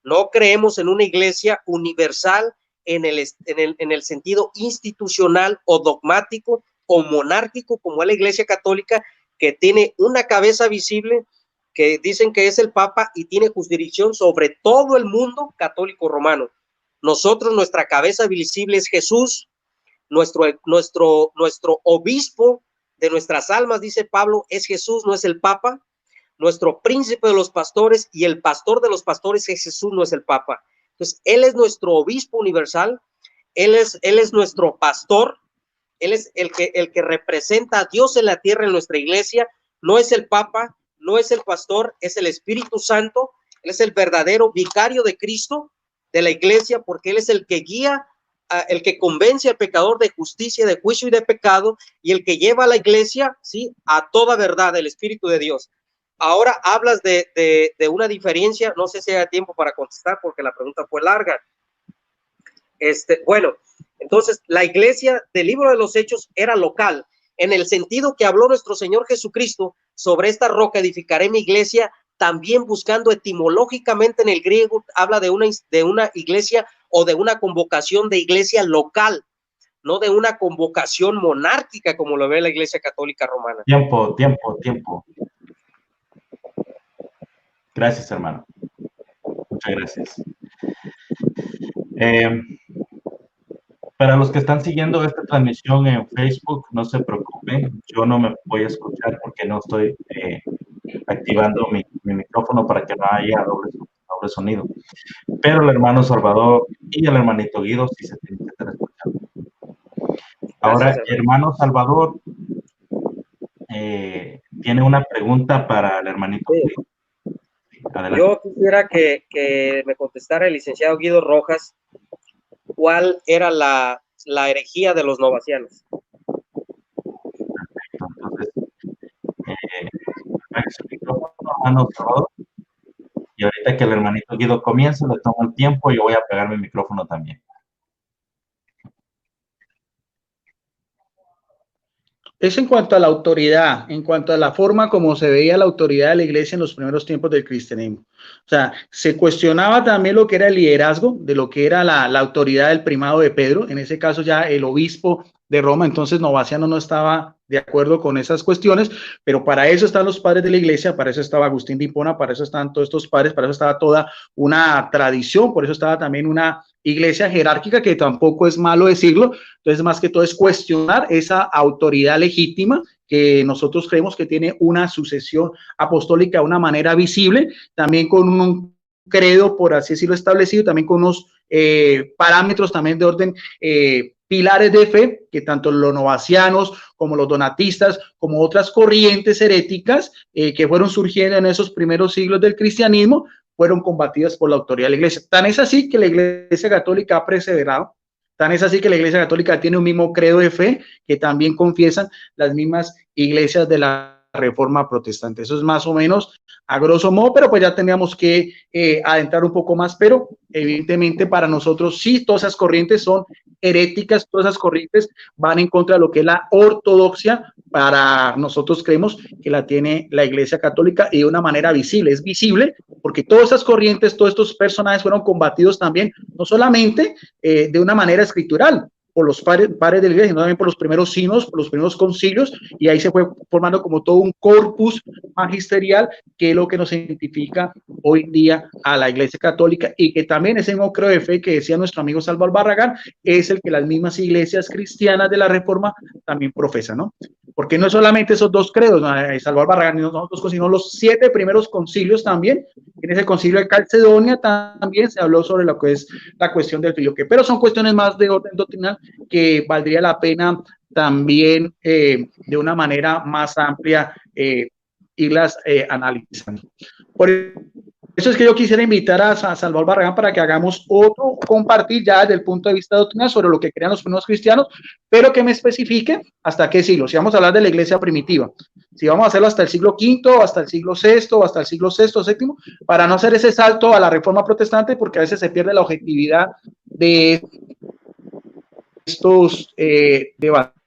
No creemos en una iglesia universal en el sentido institucional o dogmático o monárquico como es la iglesia católica, que tiene una cabeza visible que dicen que es el Papa y tiene jurisdicción sobre todo el mundo católico romano. Nosotros, nuestra cabeza visible es Jesús, nuestro obispo de nuestras almas, dice Pablo, es Jesús, no es el Papa. Nuestro príncipe de los pastores y el pastor de los pastores es Jesús, no es el Papa. Entonces, Él es nuestro obispo universal, Él es nuestro pastor, Él es el que representa a Dios en la tierra en nuestra iglesia, no es el Papa, no es el pastor, es el Espíritu Santo. Él es el verdadero vicario de Cristo, de la iglesia, porque Él es el que guía, el que convence al pecador de justicia, de juicio y de pecado, y el que lleva a la iglesia, ¿sí?, a toda verdad, el Espíritu de Dios. Ahora hablas de una diferencia, no sé si haya tiempo para contestar porque la pregunta fue larga. Bueno, entonces la iglesia del libro de los Hechos era local, en el sentido que habló nuestro Señor Jesucristo, sobre esta roca edificaré mi iglesia, también buscando etimológicamente en el griego, habla de una iglesia o de una convocación de iglesia local, no de una convocación monárquica como lo ve la Iglesia Católica Romana. Tiempo. Gracias, hermano. Muchas gracias. Para los que están siguiendo esta transmisión en Facebook, no se preocupen, yo no me voy a escuchar porque no estoy activando mi micrófono para que no haya doble sonido. Pero el hermano Salvador y el hermanito Guido sí se tienen que estar escuchando. Ahora, hermano Salvador tiene una pregunta para el hermanito Guido. Adelante. Yo quisiera que me contestara el licenciado Guido Rojas cuál era la herejía de los novacianos. Entonces, su micrófono, hermano Salvador, y ahorita que el hermanito Guido comience, le tomo el tiempo y yo voy a pegar mi micrófono también. Es en cuanto a la autoridad, en cuanto a la forma como se veía la autoridad de la iglesia en los primeros tiempos del cristianismo. O sea, se cuestionaba también lo que era el liderazgo, de lo que era la autoridad del primado de Pedro, en ese caso ya el obispo de Roma. Entonces Novaciano no estaba de acuerdo con esas cuestiones, pero para eso están los padres de la iglesia, para eso estaba Agustín de Hipona, para eso están todos estos padres, para eso estaba toda una tradición, por eso estaba también una iglesia jerárquica, que tampoco es malo decirlo. Entonces, más que todo es cuestionar esa autoridad legítima que nosotros creemos que tiene una sucesión apostólica de una manera visible, también con un credo, por así decirlo, establecido, también con unos parámetros también de orden, pilares de fe, que tanto los novacianos como los donatistas, como otras corrientes heréticas que fueron surgiendo en esos primeros siglos del cristianismo, fueron combatidas por la autoridad de la iglesia. Tan es así que la iglesia católica ha perseverado, tan es así que la iglesia católica tiene un mismo credo de fe que también confiesan las mismas iglesias de la Reforma protestante. Eso es más o menos a grosso modo, pero pues ya teníamos que adentrar un poco más, pero evidentemente para nosotros sí, todas esas corrientes son heréticas, todas esas corrientes van en contra de lo que es la ortodoxia. Para nosotros creemos que la tiene la Iglesia Católica y de una manera visible. Es visible porque todas esas corrientes, todos estos personajes fueron combatidos también, no solamente de una manera escritural, por los padres de la iglesia, sino también por los primeros sinos, por los primeros concilios, y ahí se fue formando como todo un corpus magisterial que es lo que nos identifica hoy día a la Iglesia Católica, y que también ese mismo creo de fe que decía nuestro amigo Salvador Barragán es el que las mismas iglesias cristianas de la Reforma también profesan, ¿no? Porque no es solamente esos dos credos, ¿no? Salvador Barragán y nosotros, sino los 7 primeros concilios también. En ese concilio de Calcedonia también se habló sobre lo que es la cuestión del filioque, pero son cuestiones más de orden doctrinal que valdría la pena también de una manera más amplia irlas analizando. Por eso es que yo quisiera invitar a Salvador Barragán para que hagamos otro compartir ya desde el punto de vista doctrinal sobre lo que crean los primeros cristianos, pero que me especifique hasta qué siglo. Si vamos a hablar de la iglesia primitiva, si vamos a hacerlo hasta el siglo V, hasta el siglo VI, o hasta el siglo VI, VII, para no hacer ese salto a la reforma protestante, porque a veces se pierde la objetividad de estos debates.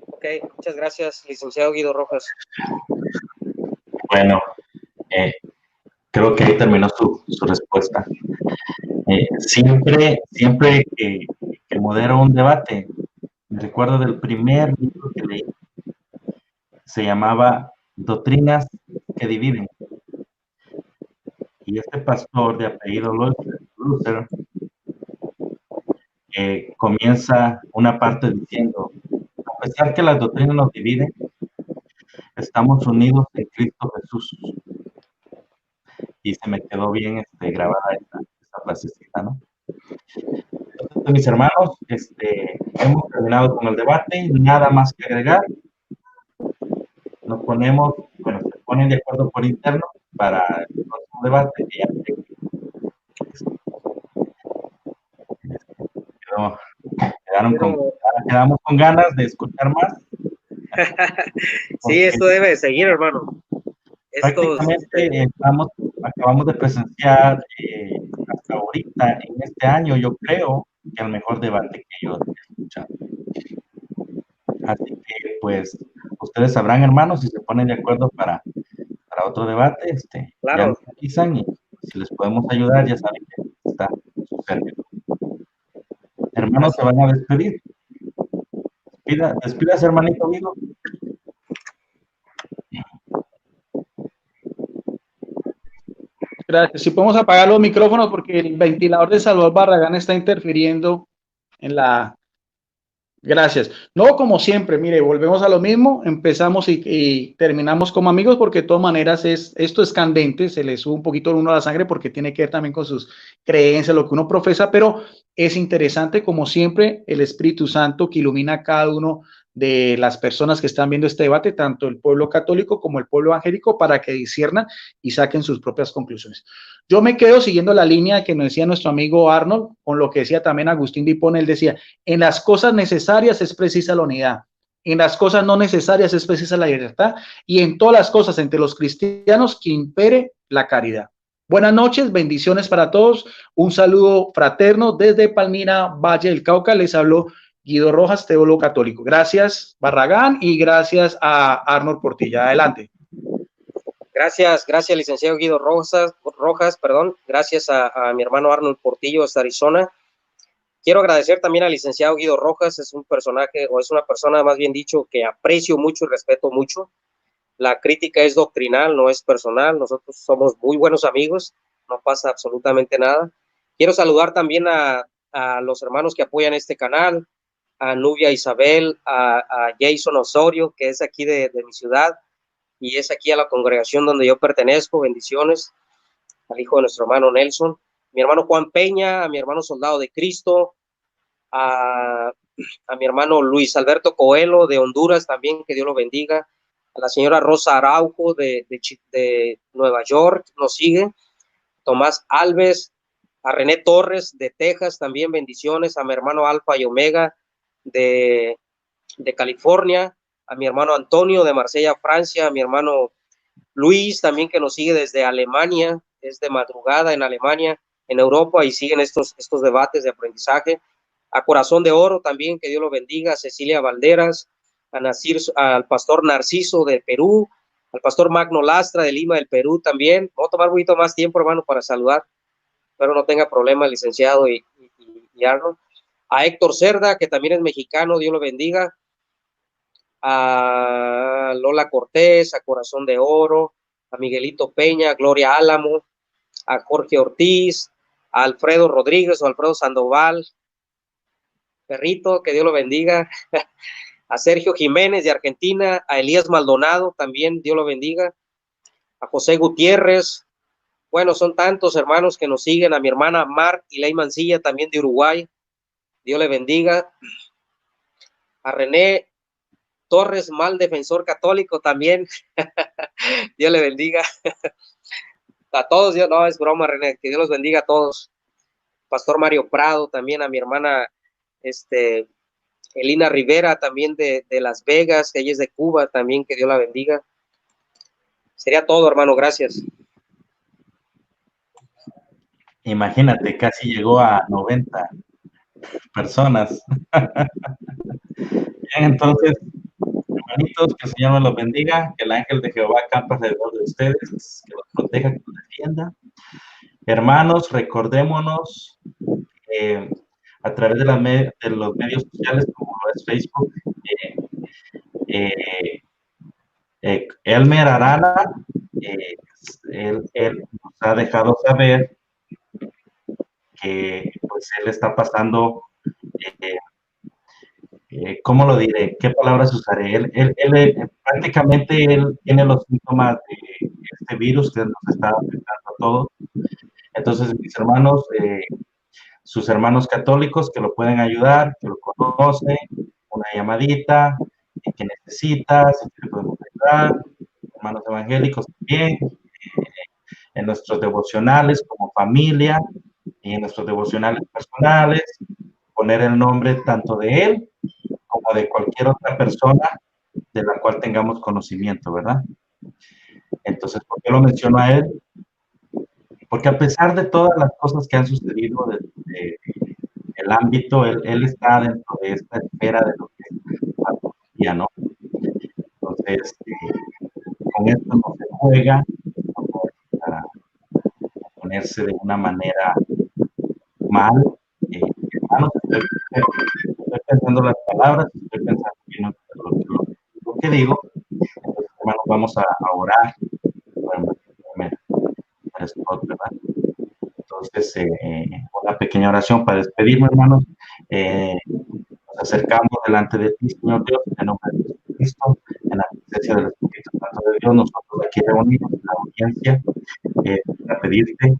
Ok, muchas gracias, licenciado Guido Rojas. Bueno, creo que ahí terminó su respuesta. Siempre que modero un debate, me recuerdo del primer libro que leí, se llamaba Doctrinas que dividen. Y este pastor de apellido Luther comienza una parte diciendo: a pesar que las doctrinas nos dividen, estamos unidos en Cristo Jesús. Y se me quedó bien grabada esta frasecita, ¿no? Entonces, mis hermanos, hemos terminado con el debate, nada más que agregar. Nos ponemos, bueno, se ponen de acuerdo por interno para el próximo debate. Quedamos con ganas de escuchar más. Sí, esto debe de seguir, hermano. Prácticamente acabamos de presenciar hasta ahorita, en este año, yo creo que el mejor debate que yo he escuchado. Así que, pues, ustedes sabrán, hermanos, si se ponen de acuerdo para otro debate, claro. ya nos avisan, y si les podemos ayudar, ya saben que está su servicio. Hermanos, se van a despedir. Despídase, hermanito amigo. Gracias. Si podemos apagar los micrófonos porque el ventilador de Salvador Barragán está interfiriendo en la... Gracias. No, como siempre, mire, volvemos a lo mismo, empezamos y terminamos como amigos, porque de todas maneras esto es candente, se le sube un poquito uno a la sangre porque tiene que ver también con sus creencias, lo que uno profesa, pero es interesante, como siempre, el Espíritu Santo que ilumina a cada uno de las personas que están viendo este debate, tanto el pueblo católico como el pueblo evangélico, para que disciernan y saquen sus propias conclusiones. Yo me quedo siguiendo la línea que nos decía nuestro amigo Arnold, con lo que decía también Agustín de Hipona. Él decía: en las cosas necesarias es precisa la unidad, en las cosas no necesarias es precisa la libertad, y en todas las cosas entre los cristianos que impere la caridad. Buenas noches, bendiciones para todos, un saludo fraterno desde Palmira, Valle del Cauca. Les habló Guido Rojas, teólogo católico. Gracias, Barragán, y gracias a Arnold Portilla. Adelante. Gracias, licenciado Guido Rojas, gracias a mi hermano Arnold Portillo hasta Arizona. Quiero agradecer también al licenciado Guido Rojas, es un personaje, o es una persona, más bien dicho, que aprecio mucho y respeto mucho. La crítica es doctrinal, no es personal. Nosotros somos muy buenos amigos, no pasa absolutamente nada. Quiero saludar también a los hermanos que apoyan este canal, a Nubia Isabel, a Jason Osorio, que es aquí de mi ciudad, y es aquí a la congregación donde yo pertenezco. Bendiciones al hijo de nuestro hermano Nelson, mi hermano Juan Peña, a mi hermano Soldado de Cristo, a mi hermano Luis Alberto Coelho de Honduras también, que Dios lo bendiga, a la señora Rosa Araujo de Nueva York, nos sigue, Tomás Alves, a René Torres de Texas también, bendiciones, a mi hermano Alfa y Omega de California, a mi hermano Antonio de Marsella, Francia, a mi hermano Luis también, que nos sigue desde Alemania, es de madrugada en Alemania, en Europa y siguen estos debates de aprendizaje. A Corazón de Oro también, que Dios lo bendiga, a Cecilia Valderas, al pastor Narciso de Perú, al pastor Magno Lastra de Lima del Perú también. Voy a tomar un poquito más tiempo, hermano, para saludar, pero no tenga problema, licenciado y Arnold. A Héctor Cerda, que también es mexicano, Dios lo bendiga. A Lola Cortés, a Corazón de Oro, a Miguelito Peña, a Gloria Álamo, a Jorge Ortiz, a Alfredo Rodríguez o Alfredo Sandoval, Perrito, que Dios lo bendiga. A Sergio Jiménez de Argentina, a Elías Maldonado, también Dios lo bendiga. A José Gutiérrez. Bueno, son tantos hermanos que nos siguen. A mi hermana Mar y Ley Mancilla, también de Uruguay, Dios le bendiga. A René Torres, mal defensor católico, también Dios le bendiga. A todos, Dios, no, es broma, René, que Dios los bendiga a todos. Pastor Mario Prado, también a mi hermana Elina Rivera, también de Las Vegas, que ella es de Cuba, también que Dios la bendiga. Sería todo, hermano, gracias. Imagínate, casi llegó a 90 personas. Bien, entonces, hermanitos, que el Señor nos los bendiga, que el ángel de Jehová campe alrededor de ustedes, que los proteja, que los defienda. Hermanos, recordémonos a través de los medios sociales, como es Facebook, Elmer Arana, él nos ha dejado saber que pues él está pasando, ¿cómo lo diré? ¿Qué palabras usaré? Prácticamente él tiene los síntomas de este virus que nos está afectando a todos. Entonces, mis hermanos, sus hermanos católicos que lo pueden ayudar, que lo conocen, una llamadita, que necesita, si le podemos ayudar, hermanos evangélicos también, en nuestros devocionales como familia y en nuestros devocionales personales, poner el nombre tanto de él como de cualquier otra persona de la cual tengamos conocimiento, ¿verdad? Entonces, ¿por qué lo menciono a él? Porque a pesar de todas las cosas que han sucedido el ámbito, él está dentro de esta esfera de lo que es la patología, ¿no? Entonces, con esto no se juega, para ponerse de una manera mal. Hermanos, estoy pensando las palabras, estoy pensando bien lo que digo. Entonces, hermanos, vamos a orar. ¿Verdad? Entonces, una pequeña oración para despedirme, hermanos. Nos acercamos delante de ti, Señor Dios, en el nombre de Jesucristo, en la presencia del Espíritu Santo de Dios, nosotros aquí reunidos en la audiencia, para pedirte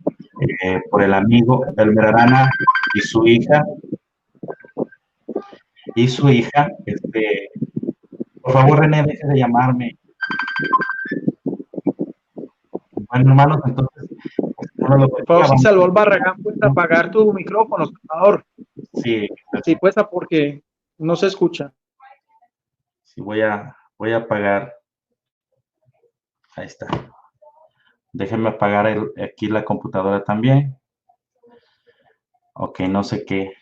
por el amigo Elmer Arana y su hija, por favor, René, deje de llamarme. Bueno, hermanos, entonces, por favor, si Salvador Barragán, puedes apagar tu micrófono, por favor. Sí, sí, pues, porque no se escucha. Sí, voy a apagar. Ahí está. Déjenme apagar aquí la computadora también. Ok, no sé qué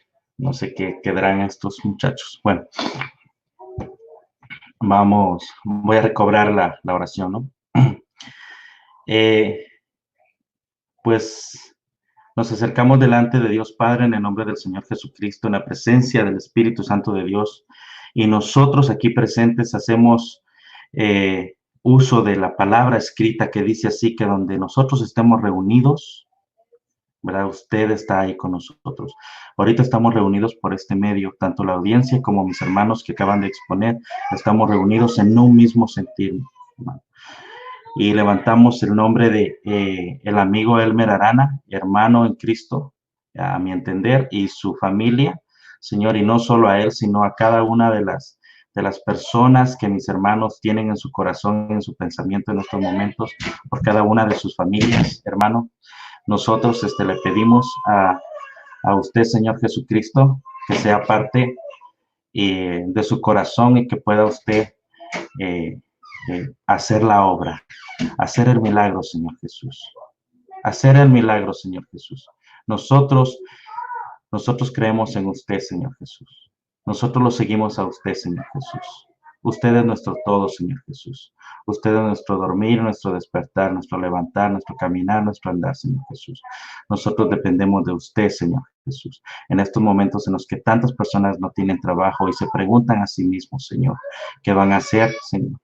quedarán estos muchachos. Bueno, voy a recobrar la oración, ¿no? Pues nos acercamos delante de Dios Padre en el nombre del Señor Jesucristo, en la presencia del Espíritu Santo de Dios, y nosotros aquí presentes hacemos uso de la palabra escrita que dice así, que donde nosotros estemos reunidos, ¿verdad? Usted está ahí con nosotros. Ahorita estamos reunidos por este medio, tanto la audiencia como mis hermanos que acaban de exponer, estamos reunidos en un mismo sentir, hermano. Y levantamos el nombre de el amigo Elmer Arana, hermano en Cristo, a mi entender, y su familia, Señor, y no solo a él, sino a cada una de las personas que mis hermanos tienen en su corazón, en su pensamiento en estos momentos, por cada una de sus familias, hermano. Nosotros le pedimos a usted, Señor Jesucristo, que sea parte de su corazón y que pueda usted hacer la obra, hacer el milagro, Señor Jesús. hacer el milagro, Señor Jesús. Nosotros creemos en usted, Señor Jesús. Nosotros lo seguimos a usted, Señor Jesús. Usted es nuestro todo, Señor Jesús. Usted es nuestro dormir, nuestro despertar, nuestro levantar, nuestro caminar, nuestro andar, Señor Jesús. Nosotros dependemos de usted, Señor Jesús. En estos momentos en los que tantas personas no tienen trabajo y se preguntan a sí mismos, Señor, ¿qué van a hacer, Señor?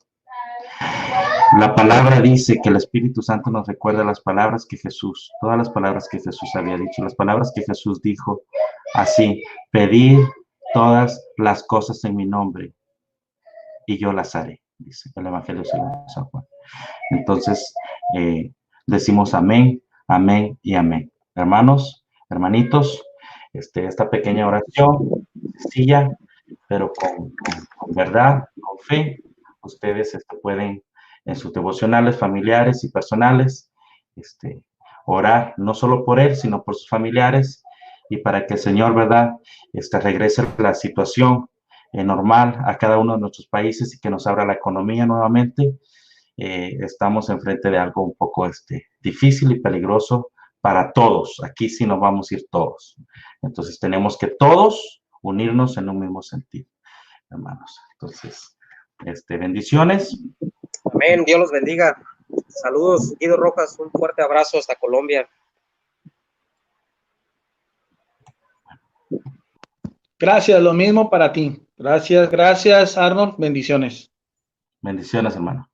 La palabra dice que el Espíritu Santo nos recuerda las palabras que Jesús, todas las palabras que Jesús había dicho, las palabras que Jesús dijo así: pedid todas las cosas en mi nombre y yo las haré, dice el Evangelio según San Juan. Entonces, decimos amén, amén y amén. Hermanos, hermanitos, esta pequeña oración, sencilla, pero con verdad, con fe, ustedes pueden en sus devocionales familiares y personales, orar no solo por él, sino por sus familiares, y para que el Señor, ¿verdad?, regrese la situación normal a cada uno de nuestros países y que nos abra la economía nuevamente. Estamos enfrente de algo un poco difícil y peligroso para todos. Aquí sí nos vamos a ir todos. Entonces tenemos que todos unirnos en un mismo sentido, hermanos. Entonces, bendiciones. Amén, Dios los bendiga. Saludos, Guido Rojas, un fuerte abrazo hasta Colombia. Gracias, lo mismo para ti. Gracias, Arnold. Bendiciones. Bendiciones, hermano.